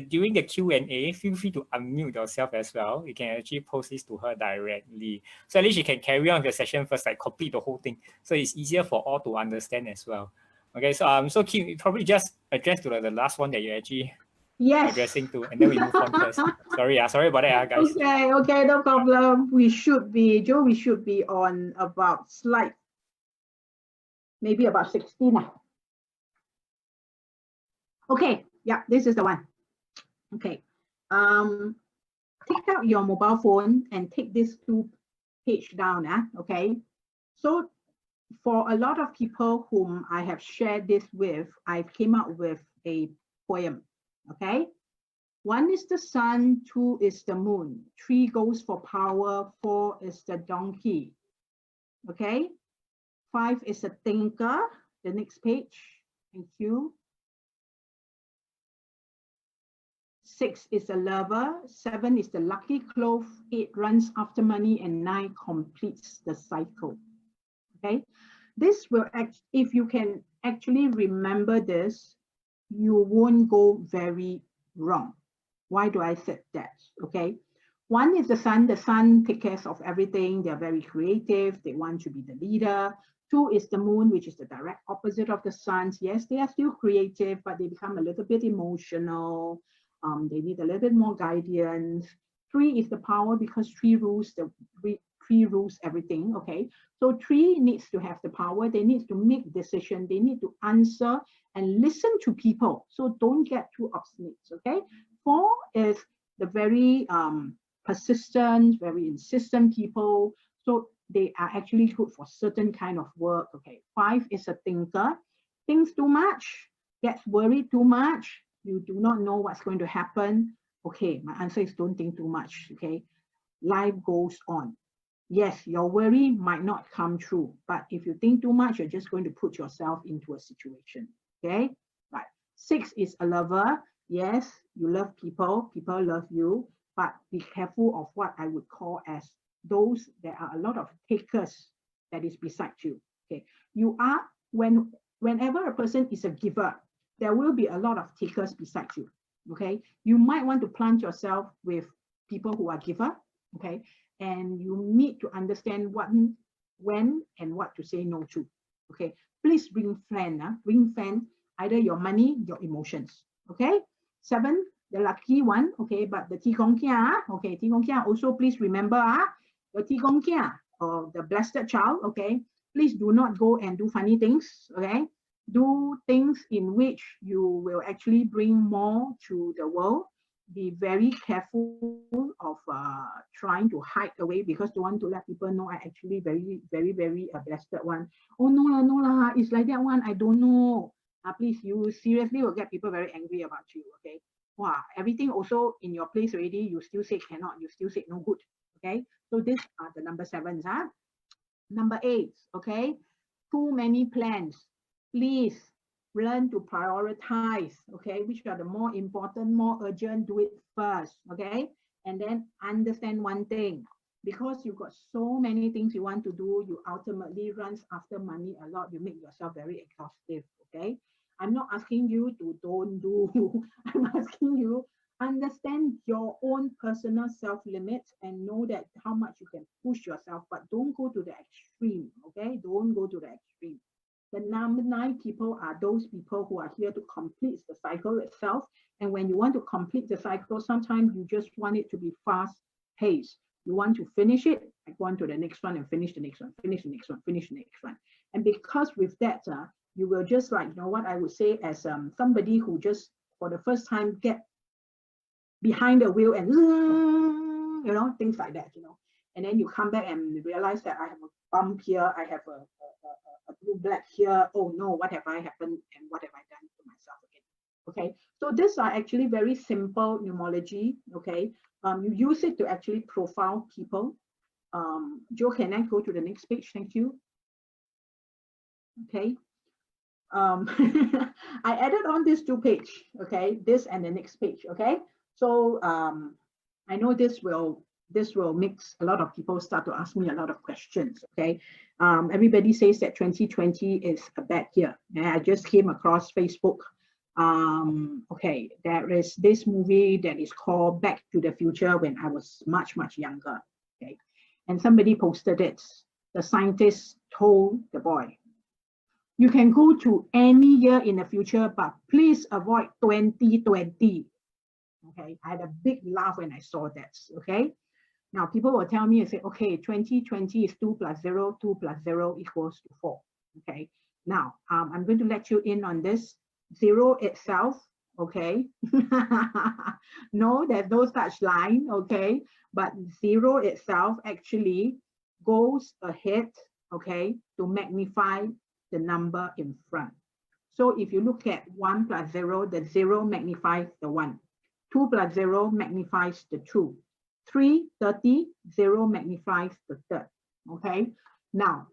during the Q&A, feel free to unmute yourself as well. You can actually post this to her directly. So at least she can carry on the session first, like complete the whole thing. So it's easier for all to understand as well. Okay, so so Kim, probably just address to the last one that you actually addressing to, and then we move on first. Sorry about that, guys. Okay, no problem. We should be, Joe, we should be on about slide, maybe about 16 now. Okay, yeah, this is the one. Okay, take out your mobile phone and take this 2 page down. Okay, so for a lot of people whom I have shared this with, I came up with a poem. Okay, 1 is the sun, 2 is the moon, 3 goes for power, 4 is the donkey. Okay, 5 is a thinker. The next page, thank you. 6 is a lover, 7 is the lucky clove, 8 runs after money, and 9 completes the cycle. Okay, this will act, if you can actually remember this, you won't go very wrong. Why do I say that? Okay. One is the sun. The sun takes care of everything. They're very creative. They want to be the leader. Two is the moon, which is the direct opposite of the sun. Yes, they are still creative, but they become a little bit emotional. They need a little bit more guidance. Three is the power, because tree rules everything. Okay, so tree needs to have the power. They need to make decisions. They need to answer and listen to people. So don't get too obstinate. Okay. Four is the very persistent, very insistent people. So they are actually good for certain kind of work. Okay. Five is a thinker. Thinks too much, gets worried too much. You do not know what's going to happen. Okay, my answer is don't think too much. Okay. Life goes on. Yes, your worry might not come true, but if you think too much, you're just going to put yourself into a situation. Okay. Right. Six is a lover. Yes, you love people. People love you. But be careful of what I would call as those, there are a lot of takers that is beside you. Okay, you are, whenever a person is a giver, there will be a lot of takers beside you. Okay, you might want to plant yourself with people who are giver. Okay, and you need to understand what, when, and what to say no to. Okay, please ring fence either your money, your emotions. Okay, 7. The lucky one, okay, but the Tikong Kia, okay, Tikong Kia also please remember, the Tikong Kia or the blessed child, okay, please do not go and do funny things, okay, do things in which you will actually bring more to the world. Be very careful of trying to hide away, because don't want to let people know I actually very, very, very a blessed one. Oh no lah, it's like that one, I don't know. Please, you seriously will get people very angry about you, okay? Wow, everything also in your place already, you still say cannot, you still say no good, okay? So these are the number 7s, huh? Number 8, okay? Too many plans. Please learn to prioritize, okay? Which are the more important, more urgent, do it first, okay? And then understand one thing, because you've got so many things you want to do, you ultimately runs after money a lot, you make yourself very exhaustive, okay? I'm not asking you to don't do, I'm asking you understand your own personal self-limits and know that how much you can push yourself, but don't go to the extreme, okay? Don't go to the extreme. The number 9 people are those people who are here to complete the cycle itself. And when you want to complete the cycle, sometimes you just want it to be fast paced. You want to finish it, go on to the next one and finish the next one, finish the next one, finish the next one. And because with that, you will just like, you know, what I would say as somebody who just for the first time get behind the wheel and, you know, things like that, you know. And then you come back and realize that I have a bump here, I have a blue black here. Oh no, what have I happened and what have I done to myself again? Okay, so these are actually very simple numerology. Okay, you use it to actually profile people. Joe, can I go to the next page? Thank you. Okay. I added on this 2 page, okay, this and the next page, okay. So I know this will make a lot of people start to ask me a lot of questions, okay. Everybody says that 2020 is a bad year. And I just came across Facebook. Okay, there is this movie that is called Back to the Future when I was much, much younger, okay. And somebody posted it. The scientist told the boy, you can go to any year in the future, but please avoid 2020. Okay, I had a big laugh when I saw that. Okay, now people will tell me and say, okay, 2020 is 2 + 0, 2 + 0 equals to 4. Okay, now I'm going to let you in on this. 0 itself, okay. No, there's no such line, okay, but 0 itself actually goes ahead, okay, to magnify the number in front. So if you look at 1 + 0, the 0 magnifies the 1. 2 + 0 magnifies the 2. 3, 30, 0 magnifies the third. Okay. Now,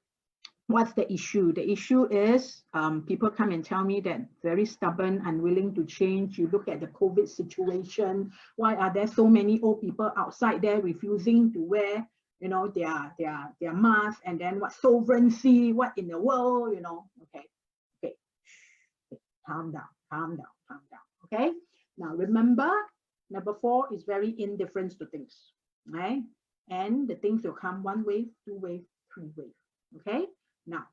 what's the issue? The issue is people come and tell me that very stubborn, unwilling to change. You look at the COVID situation. Why are there so many old people outside there refusing to wear, you know, their mask? And then what sovereignty? What in the world? You know? Okay, okay, calm down, calm down, Remember, number 4 is very indifference to things, right? And the things will come 1 wave, 2 wave, 3 wave. Okay, now.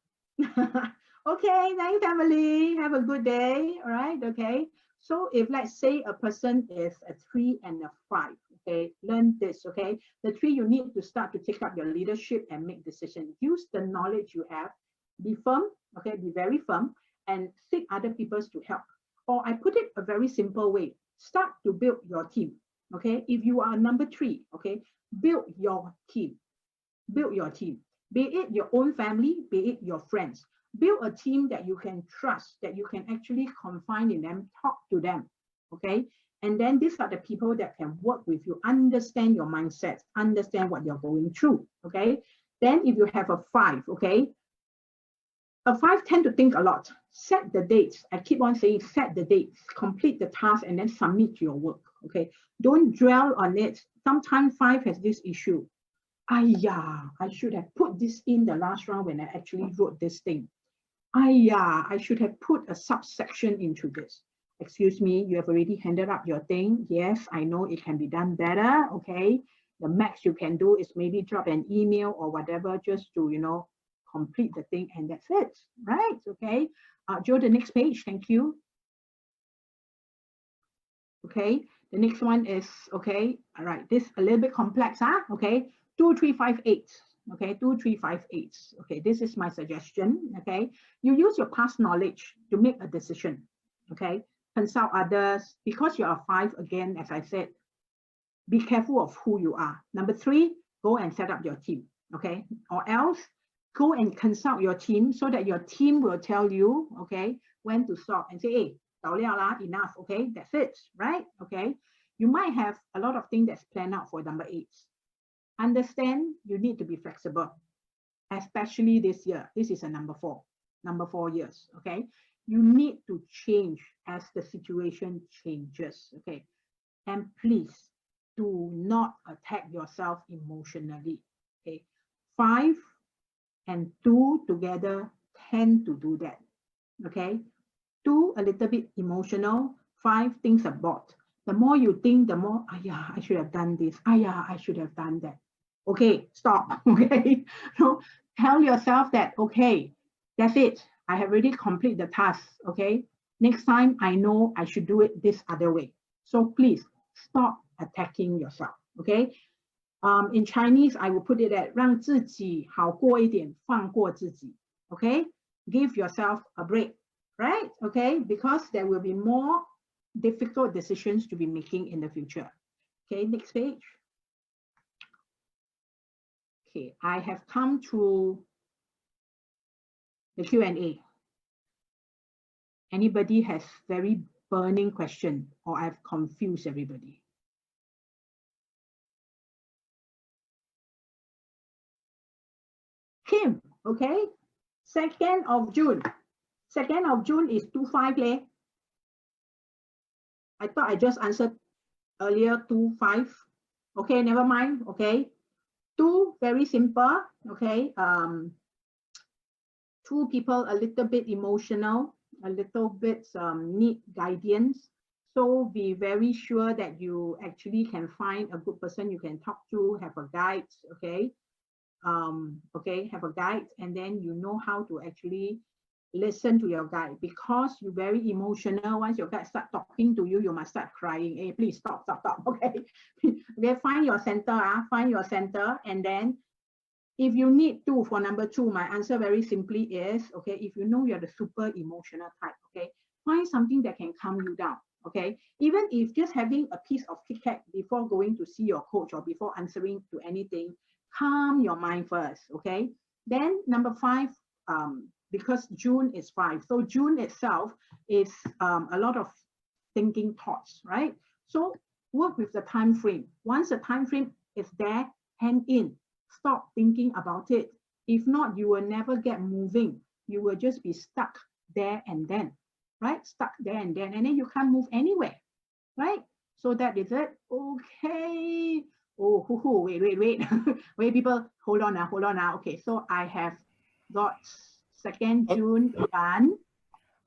Okay, thanks, family. Have a good day. All right, okay. So if let's say a person is a 3 and a 5, okay, learn this, okay. The 3, you need to start to take up your leadership and make decisions. Use the knowledge you have. Be firm, okay, be very firm, and seek other people to help. Or I put it a very simple way. Start to build your team, okay. If you are number 3, okay, build your team. Build your team. Be it your own family, be it your friends. Build a team that you can trust, that you can actually confide in them, talk to them, okay? And then these are the people that can work with you, understand your mindset, understand what you're going through, okay? Then if you have a 5, okay? A 5 tend to think a lot. Set the dates. I keep on saying set the dates, complete the task, and then submit your work, okay? Don't dwell on it. Sometimes 5 has this issue. I should have put this in the last round when I actually wrote this thing. I should have put a subsection into this. Excuse me, you have already handed up your thing. Yes, I know it can be done better, okay? The max you can do is maybe drop an email or whatever just to, complete the thing, and that's it, right? Okay, Joe, the next page, thank you. Okay, the next one is, okay, all right, this a little bit complex, huh? Okay, 2, 3, 5, 8. Okay, 2, 3, 5, 8. Okay, this is my suggestion. Okay, you use your past knowledge to make a decision. Okay, consult others. Because you are 5, again, as I said, be careful of who you are. Number 3, go and set up your team. Okay, or else go and consult your team so that your team will tell you, okay, when to stop and say, hey, enough. Okay, that's it, right? Okay, you might have a lot of things that's planned out for number 8. Understand you need to be flexible, especially this year. This is a number 4 years, okay? You need to change as the situation changes, okay? And please do not attack yourself emotionally, okay? 5 and 2 together tend to do that, okay? 2 a little bit emotional, 5 thinks about. The more you think, the more, I should have done this. I should have done that. Okay, stop, okay? So tell yourself that, okay, that's it. I have already completed the task, okay? Next time, I know I should do it this other way. So please stop attacking yourself, okay? In Chinese, I will put it at 让自己好过一点，放过自己, okay? Give yourself a break, right? Okay, because there will be more difficult decisions to be making in the future. Okay, next page. Okay, I have come to the Q&A. Anybody has very burning question or I've confused everybody? Kim, okay, 2nd of June. 2nd of June is 2-5 leh. I thought I just answered earlier 2-5. Okay, never mind, okay. 2, very simple, okay. 2 people a little bit emotional, a little bit need guidance. So be very sure that you actually can find a good person you can talk to, have a guide, okay. Okay, have a guide, and then you know how to actually listen to your guide, because you're very emotional. Once your guide start talking to you, you must start crying. Hey, please stop, okay. Okay, find your center, find your center, and then if you need to, for number 2, my answer very simply is, okay, if you know you're the super emotional type, okay, find something that can calm you down, okay? Even if just having a piece of Kit Kat before going to see your coach or before answering to anything, calm your mind first, okay? Then number 5, because June is 5, so June itself is a lot of thinking thoughts, right? So work with the time frame. Once the time frame is there, hang in. Stop thinking about it. If not, you will never get moving. You will just be stuck there and then, right? Stuck there and then you can't move anywhere, right? So that is it. Okay. Oh, wait. Wait, people, hold on now. Okay, so I have got 2nd June done.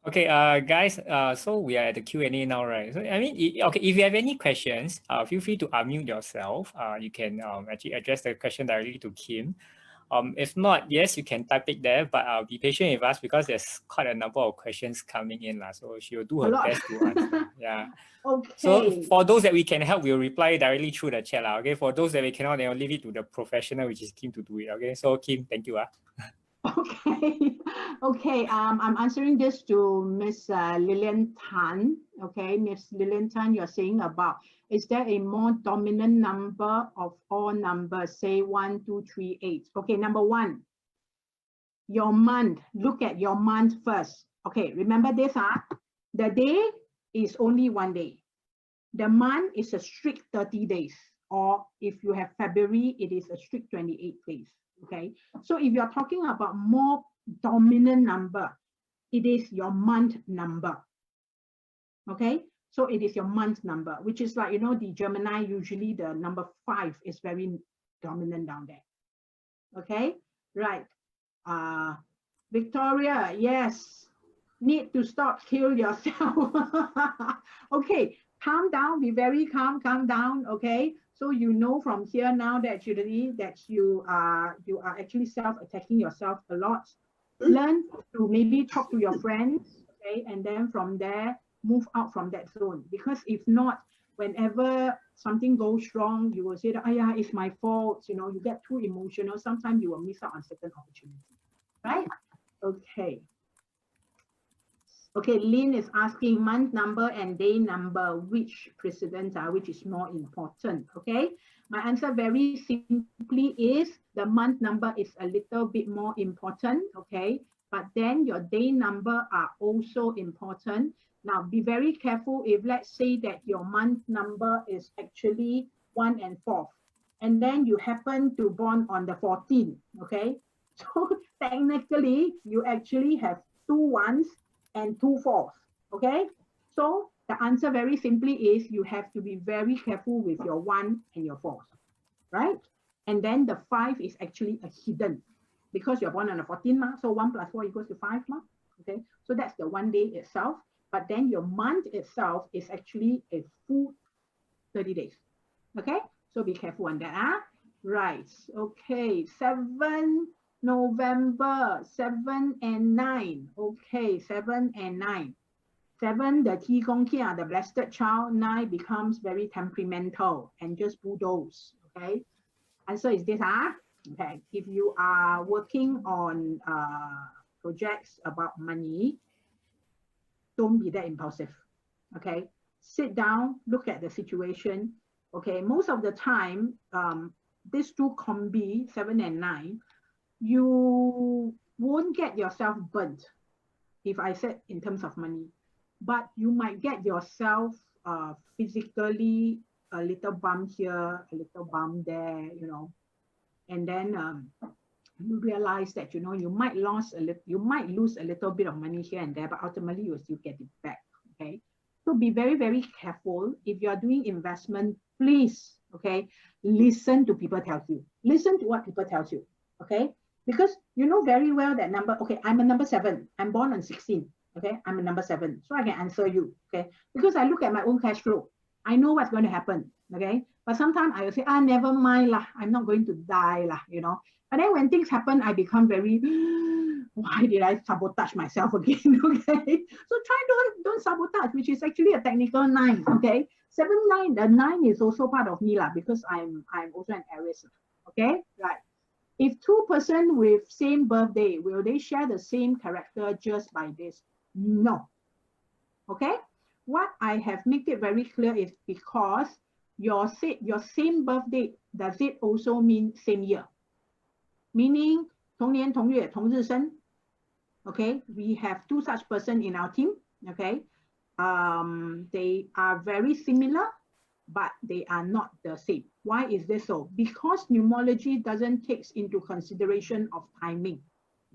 Okay, guys, so we are at the Q&A now, right? So, I mean, okay, if you have any questions, feel free to unmute yourself. You can actually address the question directly to Kim. If not, yes, you can type it there, but be patient with us because there's quite a number of questions coming in, so she will do her best to answer. Yeah. Okay. So for those that we can help, we'll reply directly through the chat. Okay. For those that we cannot, then we'll leave it to the professional, which is Kim, to do it. Okay. So Kim, thank you. Okay, okay. I'm answering this to Miss Lillian Tan. Okay, Miss Lillian Tan, you're saying about, is there a more dominant number of all numbers, say 1, 2, 3, 8? Okay, number one, your month. Look at your month first. Okay, remember this, the day is only one day. The month is a strict 30 days, or if you have February, it is a strict 28 days. Okay, so if you're talking about more dominant number, it is your month number. Okay, so it is your month number, which is like, you know, the Gemini, usually the number 5 is very dominant down there. Okay, right. Victoria, yes, need to stop, kill yourself. Okay, calm down, be very calm down. Okay, so you know from here now that actually that you are actually self-attacking yourself a lot. Learn to maybe talk to your friends, okay, and then from there move out from that zone, because if not, whenever something goes wrong, you will say that, oh yeah, it's my fault, you know, you get too emotional, sometimes you will miss out on certain opportunities, right? Okay. Okay, Lynn is asking month number and day number, which precedence which is more important. Okay, my answer very simply is the month number is a little bit more important. Okay, but then your day number are also important. Now be very careful if let's say that your month number is actually 1 and 4, and then you happen to born on the 14th. Okay, so technically you actually have 2 1s and 2 4s. Okay, so the answer very simply is you have to be very careful with your 1 and your 4s, right? And then the 5 is actually a hidden because you're born on the 14th, so 1 plus 4 equals to 5. Okay, so that's the one day itself, but then your month itself is actually a full 30 days. Okay, so be careful on that. Right, okay, 7 November, 7 and 9. Okay, 7 and 9. 7, the T Gong Kia, the blessed child. 9 becomes very temperamental and just bulldoze. Okay, answer is this. Okay, if you are working on projects about money, don't be that impulsive. Okay, sit down, look at the situation. Okay, most of the time, these two combi, 7 and 9, you won't get yourself burnt, if I said in terms of money, but you might get yourself physically a little bump here, a little bump there, you know, and then you realize that, you know, you might lose a little bit of money here and there, but ultimately you will still get it back. Okay, so be very, very careful. If you are doing investment, please, okay, listen to people tell you. Listen to what people tell you. Okay, because you know very well that number. Okay, I'm a number 7. I'm born on 16. Okay, I'm a number 7, so I can answer you. Okay, because I look at my own cash flow, I know what's going to happen. Okay, but sometimes I will say, never mind lah, I'm not going to die lah, you know. But then when things happen, I become very, why did I sabotage myself again? Okay, so try don't sabotage, which is actually a technical 9. Okay, 7, 9, the 9 is also part of me lah, because I'm also an arose. Okay, right. If 2 persons with same birthday, will they share the same character just by this? No. Okay, what I have made it very clear is because your same birthday, does it also mean same year? Meaning 同年同月同日生. Okay, we have 2 such person in our team. Okay, they are very similar, but they are not the same. Why is this so? Because numerology doesn't take into consideration of timing.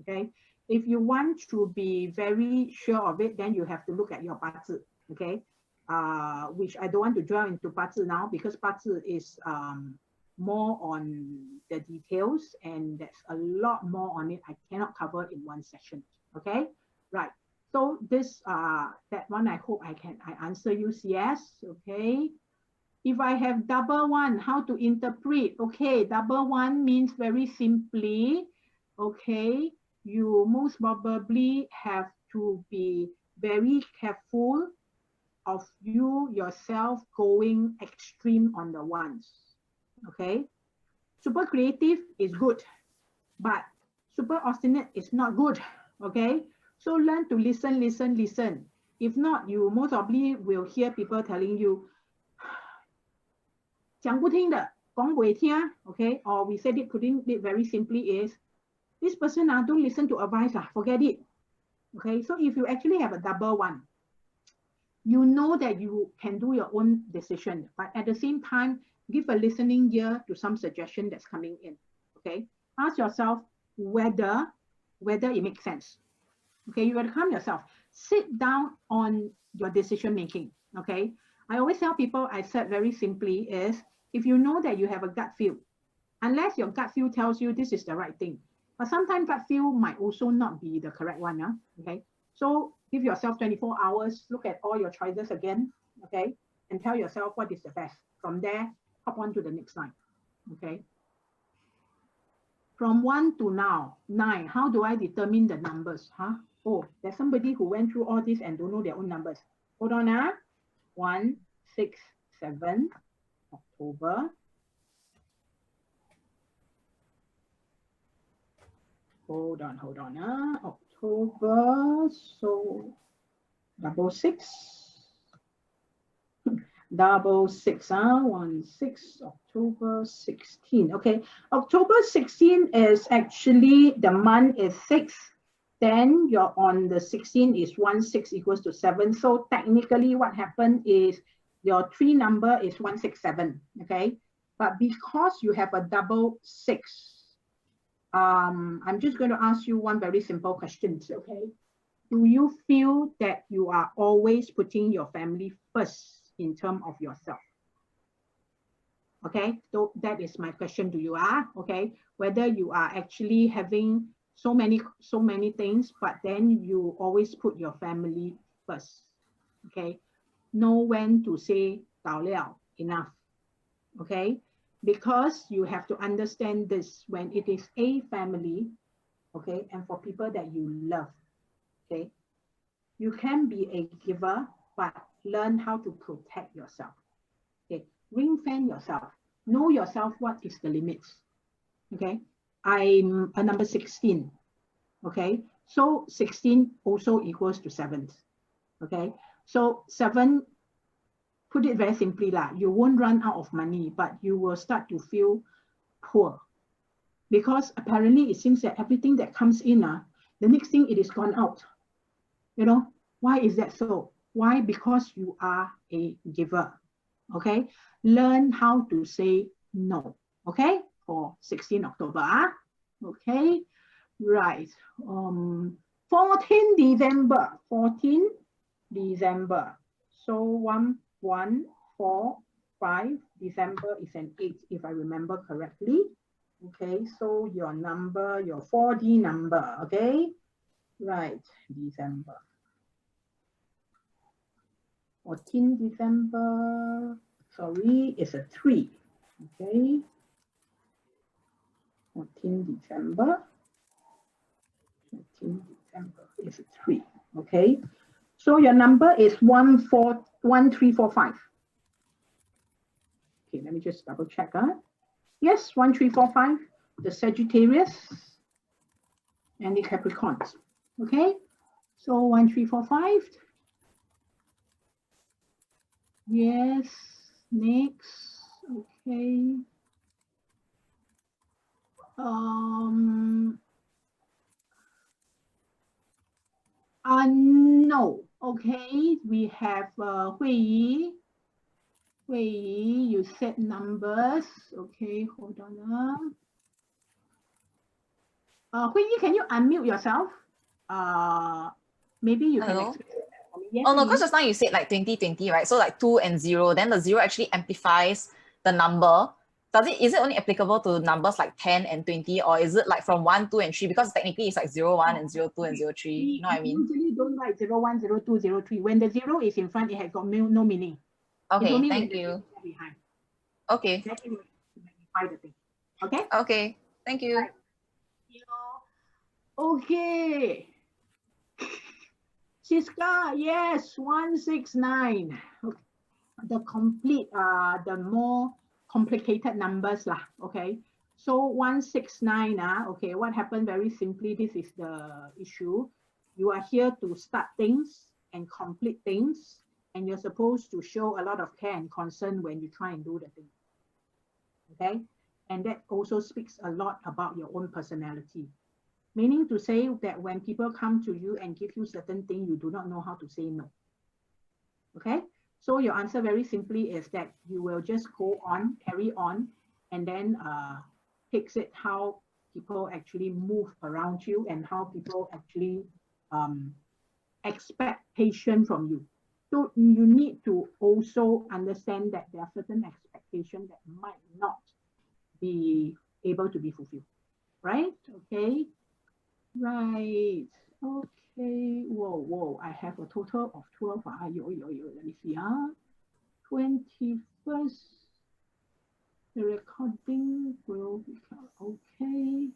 Okay, if you want to be very sure of it, then you have to look at your 八字. Okay, which I don't want to dwell into 八字 now, because 八字 is more on the details, and there's a lot more on it I cannot cover in one session. Okay, right. So this that one I hope I answer you yes. Okay. If I have double one, how to interpret? Okay, double one means very simply, okay, you most probably have to be very careful of you yourself going extreme on the ones. Okay, super creative is good, but super obstinate is not good. Okay, so learn to listen. If not, you most probably will hear people telling you, 讲不听的，讲不听 okay, or we said it, putting it very simply is, this person don't listen to advice, forget it. Okay, so if you actually have a double one, you know that you can do your own decision, but at the same time, give a listening ear to some suggestion that's coming in. Okay, ask yourself whether it makes sense. Okay, you got to calm yourself. Sit down on your decision making. Okay, I always tell people, I said very simply is, if you know that you have a gut feel, unless your gut feel tells you this is the right thing, but sometimes gut feel might also not be the correct one. Okay, so give yourself 24 hours, look at all your choices again, okay, and tell yourself what is the best. From there, hop on to the next line. Okay, from 1 to now 9, how do I determine the numbers? Oh, there's somebody who went through all this and don't know their own numbers. Hold on. 1, 6, 7, October. Hold on. October, so 66. 66, 1, 6, October 16. Okay, October 16 is actually, the month is 6. Then you're on the 16 is 1, 6 equals to 7. So technically what happened is your 3 number is 167, okay? But because you have a double 6, I'm just going to ask you one very simple question, okay? Do you feel that you are always putting your family first in terms of yourself? Okay, so that is my question to you, okay? Whether you are actually having so many things, but then you always put your family first, okay? Know when to say 到了, enough, okay? Because you have to understand this, when it is a family, okay, and for people that you love, okay, you can be a giver, but learn how to protect yourself, okay? Ring fence yourself, know yourself what is the limits, okay? I'm a number 16, okay? So 16 also equals to 7, okay? So 7, put it very simply, you won't run out of money, but you will start to feel poor. Because apparently it seems that everything that comes in, the next thing it is gone out. You know, why is that so? Why? Because you are a giver, okay? Learn how to say no, okay? For 16 October, okay? Right, 14 December, 14 December. So 1, 1, 4, 5, December is an 8, if I remember correctly. Okay, so your number, your 4D number, okay? Right, December. 14 December, sorry, it's a 3, okay? 14 December. 14 December is a 3, okay? So your number is 1345. Okay, let me just double check. Yes, 1345, the Sagittarius and the Capricorns. Okay, so 1345. Yes, next. Okay. No. Okay, we have Hui Yi. Hui Yi, you said numbers. Okay, hold on. Hui Yi, can you unmute yourself? Maybe you can explain that for me. Yes, oh no, because just now you said like 2020, right? So like 2 and 0, then the 0 actually amplifies the number. is it only applicable to numbers like 10 and 20, or is it like from 1, 2, and 3? Because technically it's like 0, 1 and 0, 2 and 0, 3. You know what I mean? Usually don't write 0, 1, 0, 2, 0, 3. When the 0 is in front, it has got no meaning. It's Okay, only thank when the you. 0 is behind. Okay, That will magnify the thing. Okay? okay, thank you. Right. Okay. Siska, yes, 169. Okay. The complete, the more complicated numbers lah. Okay. So 169, okay, what happened very simply, this is the issue. You are here to start things and complete things, and you're supposed to show a lot of care and concern when you try and do the thing. Okay. And that also speaks a lot about your own personality. Meaning to say that when people come to you and give you certain things, you do not know how to say no. Okay, so your answer very simply is that you will just go on, carry on, and then takes it how people actually move around you and how people actually expect patience from you. So you need to also understand that there are certain expectations that might not be able to be fulfilled, right? Okay. Right. Okay. Whoa. I have a total of 12. Let me see. 21st. The recording will be okay.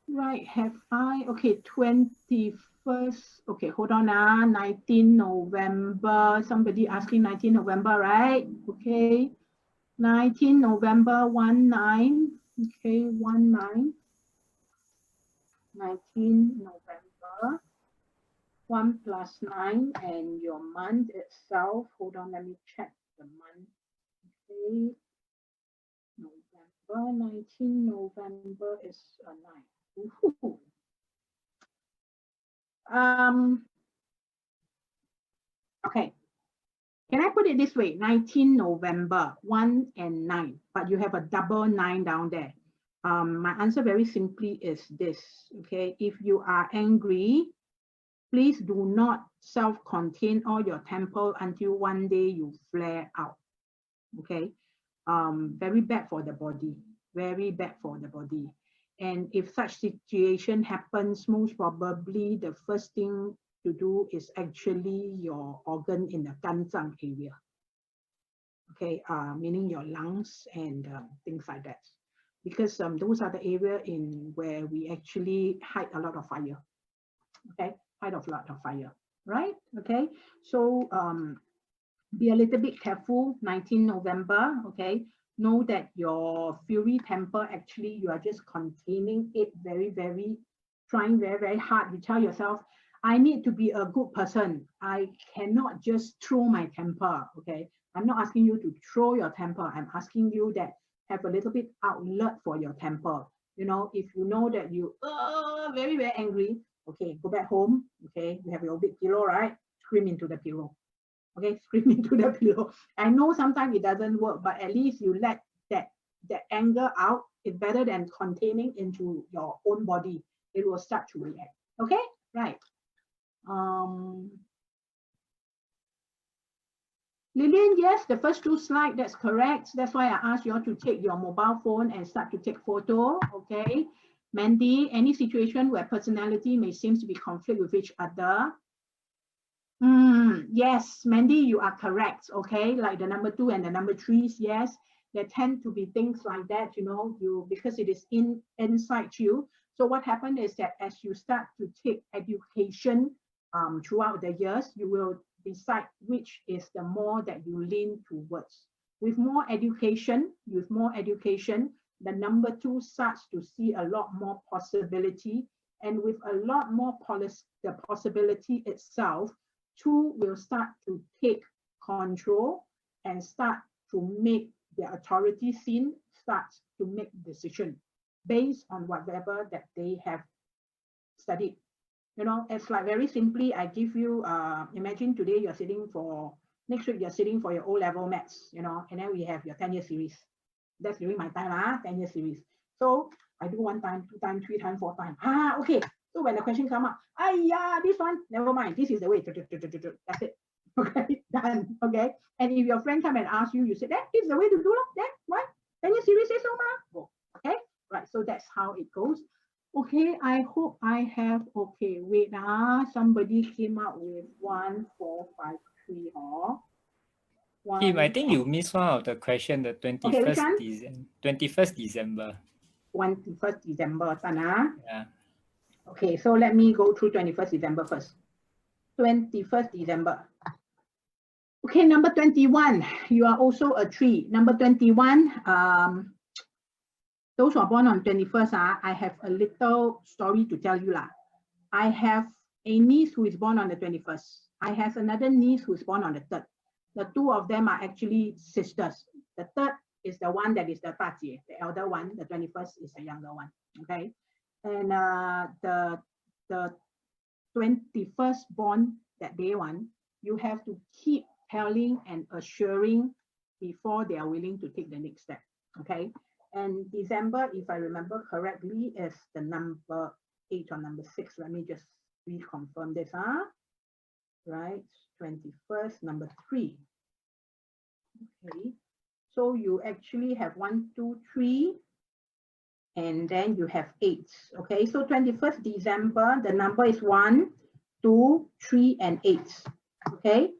Right. Have I? Okay. 21st. Okay. Hold on. 19 November. Somebody asking 19 November, right? Okay. 19 November 19. Okay. 19. 19 November, 1 plus 9, and your month itself. Hold on, let me check the month. Okay, November, 19 November is a 9. Okay, can I put it this way? 19 November, 1 and 9, but you have a double 9 down there. My answer very simply is this, okay? If you are angry, please do not self-contain all your temper until one day you flare out, okay? Very bad for the body, very bad for the body. And if such situation happens, most probably the first thing to do is actually your organ in the ganzang area, okay? Meaning your lungs and things like that. Because those are the area in where we actually hide a lot of fire, okay? Hide a lot of fire, right? Okay, so be a little bit careful. 19 November, okay? Know that your fury temper, actually, you are just containing it trying very hard. You tell yourself, I need to be a good person. I cannot just throw my temper, okay? I'm not asking you to throw your temper. I'm asking you that have a little bit outlet for your temper. You know, if you know that you very angry, okay, go back home, okay? You have your big pillow, right? Scream into the pillow. Okay, scream into the pillow. I know sometimes it doesn't work, but at least you let that anger out. It's better than containing into your own body. It will start to react. Okay, right. Lillian, yes, the first 2 slides, that's correct. That's why I asked you all to take your mobile phone and start to take photo, okay? Mandy, any situation where personality may seem to be conflict with each other? Yes, Mandy, you are correct, okay? Like the number 2 and the number 3s, yes. There tend to be things like that, you know, because it is inside you. So what happened is that as you start to take education throughout the years, you will decide which is the more that you lean towards. With more education, the number 2 starts to see a lot more possibility, and with a lot more the possibility itself, 2 will start to take control and start to make the authority scene, starts to make decision based on whatever that they have studied. You know, it's like very simply, I give you, imagine today you're sitting for, next week you're sitting for your O-level maths, you know, and then we have your 10-year series. That's during my time, 10-year series. So I do 1 time, 2 time, 3 time, 4 time. Okay. So when the question come up, this one, never mind. This is the way. That's it. Okay, done. Okay. And if your friend come and ask you, you say, that is the way to do it. Then why? Can you seriously say so, Ma? Okay, right. So that's how it goes. Okay, I hope I have. Okay, wait. Somebody came up with 1453. Kim, I think you missed one of the question, the Okay, which 21st one? December. 21st December. 21st December, Sana. Yeah. Okay, so let me go through 21st December first. 21st December. Okay, number 21. You are also a 3. Number 21. Those who are born on 21st, I have a little story to tell you lah. I have a niece who is born on the 21st. I have another niece who is born on the 3rd. The two of them are actually sisters. The 3rd is the one that is the 大姐, the elder one. The 21st is the younger one. Okay, and the 21st born that day one, you have to keep telling and assuring before they are willing to take the next step. Okay, and December, if I remember correctly, is the number 8 or number 6. Let me just reconfirm this. Right, 21st, number 3. Okay, so you actually have 1, 2, 3, and then you have 8. Okay, so 21st December, the number is 1, 2, 3, and 8. Okay,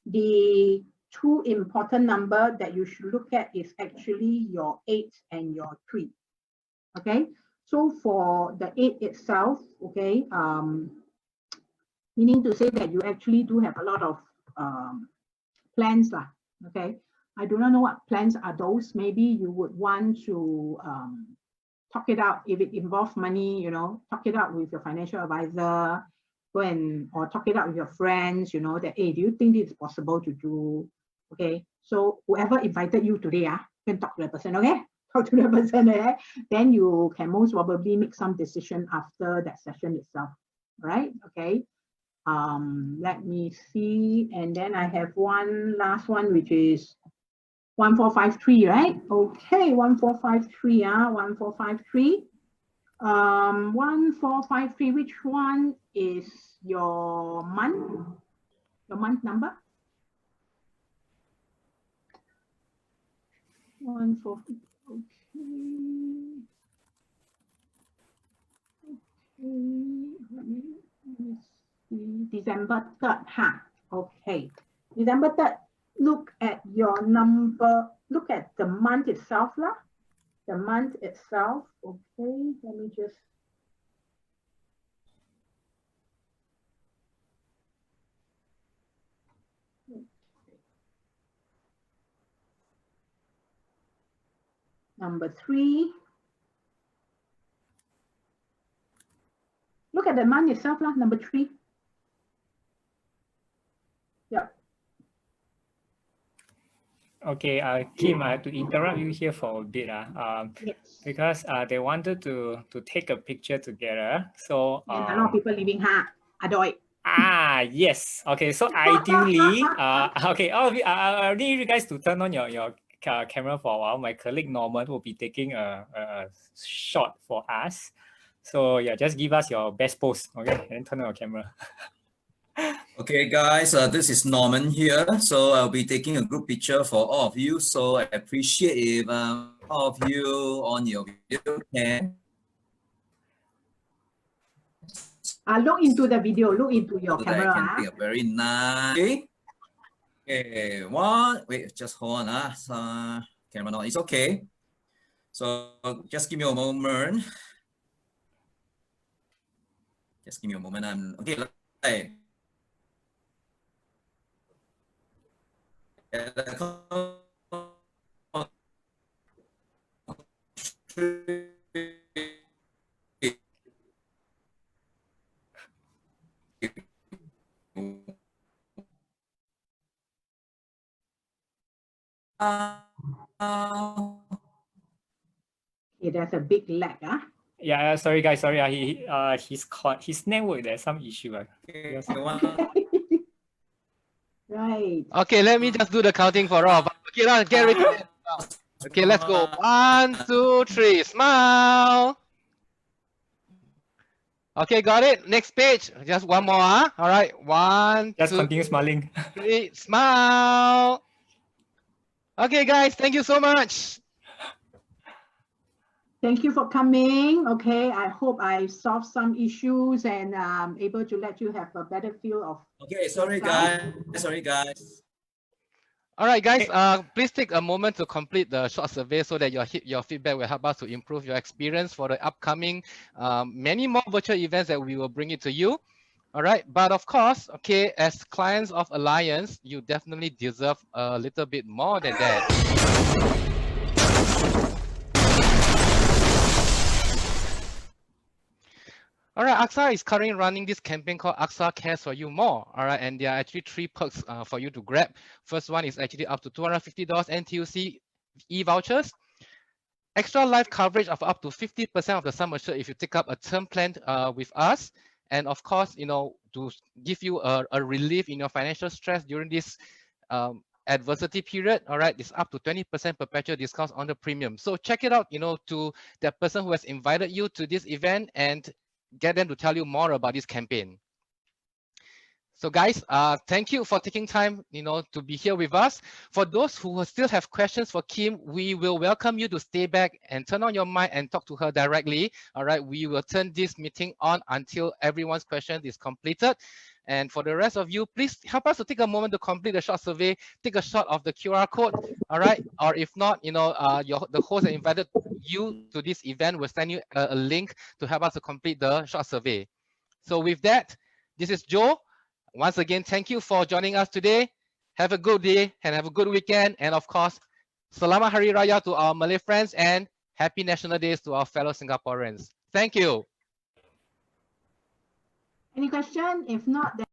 the two important number that you should look at is actually your 8 and your 3. Okay, so for the 8 itself, okay, meaning to say that you actually do have a lot of plans lah. Okay, I do not know what plans are those. Maybe you would want to talk it out. If it involves money, you know, talk it out with your financial advisor, or talk it out with your friends, you know, that, hey, do you think this is possible to do? Okay, so whoever invited you today, you can talk to the person, okay? Talk to the person, okay? Then you can most probably make some decision after that session itself, right? Okay, let me see. And then I have one last one, which is 1453, right? Okay, 1453, 1453. 1453, which one is your month? Your month number? 143. Okay. Okay. Let me see. December 3rd, Okay. December 3rd. Look at your number. Look at the month itself, lah. The month itself. Okay. Let me just. Number 3. Look at the month itself, lah. Number 3. Yep. Okay, Kim, I have to interrupt you here for a bit, Yes. because they wanted to take a picture together. So And a lot of people leaving, Adoy. Yes. Okay, so ideally, okay, all of you, I need you guys to turn on your camera for a while. My colleague Norman will be taking a shot for us. So yeah, just give us your best pose, okay, and then turn on your camera. Okay, guys, this is Norman here. So I'll be taking a group picture for all of you. So I appreciate if all of you on your video can. Look into the video. Look into your So that I camera. can take a very nice. Okay, wait, just hold on. Camera not, it's okay. So just give me a moment. Just give me a moment. Okay, hey. Okay, there's a big lag. Yeah, sorry guys, sorry. His network, there's some issue. Right. Okay, let me just do the counting for all. Okay, now get ready. Okay, let's go. 1, 2, 3. Smile. Okay, got it. Next page. Just one more. All right. 1, Just 2, continue smiling. 3. Smile. Okay, guys. Thank you so much. Thank you for coming. Okay, I hope I solved some issues and able to let you have a better feel of. Okay, sorry guys. Sorry guys. All right, guys, please take a moment to complete the short survey so that your feedback will help us to improve your experience for the upcoming many more virtual events that we will bring it to you. All right, but of course, okay, as clients of Alliance, you definitely deserve a little bit more than that. All right, AXA is currently running this campaign called AXA Cares for You More. All right, and there are actually 3 perks for you to grab. First one is actually up to $250 NTUC e-vouchers. Extra life coverage of up to 50% of the sum assured if you take up a term plan with us. And of course, you know, to give you a relief in your financial stress during this adversity period, all right, it's up to 20% perpetual discounts on the premium. So check it out, you know, to that person who has invited you to this event and get them to tell you more about this campaign. So guys, thank you for taking time, you know, to be here with us. For those who still have questions for Kim, we will welcome you to stay back and turn on your mic and talk to her directly. All right, we will turn this meeting on until everyone's question is completed. And for the rest of you, please help us to take a moment to complete the short survey. Take a shot of the QR code, all right? Or if not, you know, the host that invited you to this event will send you a link to help us to complete the short survey. So with that, this is Joe. Once again, thank you for joining us today. Have a good day and have a good weekend. And of course, Selamat Hari Raya to our Malay friends and Happy National Days to our fellow Singaporeans. Thank you. Any question? If not, then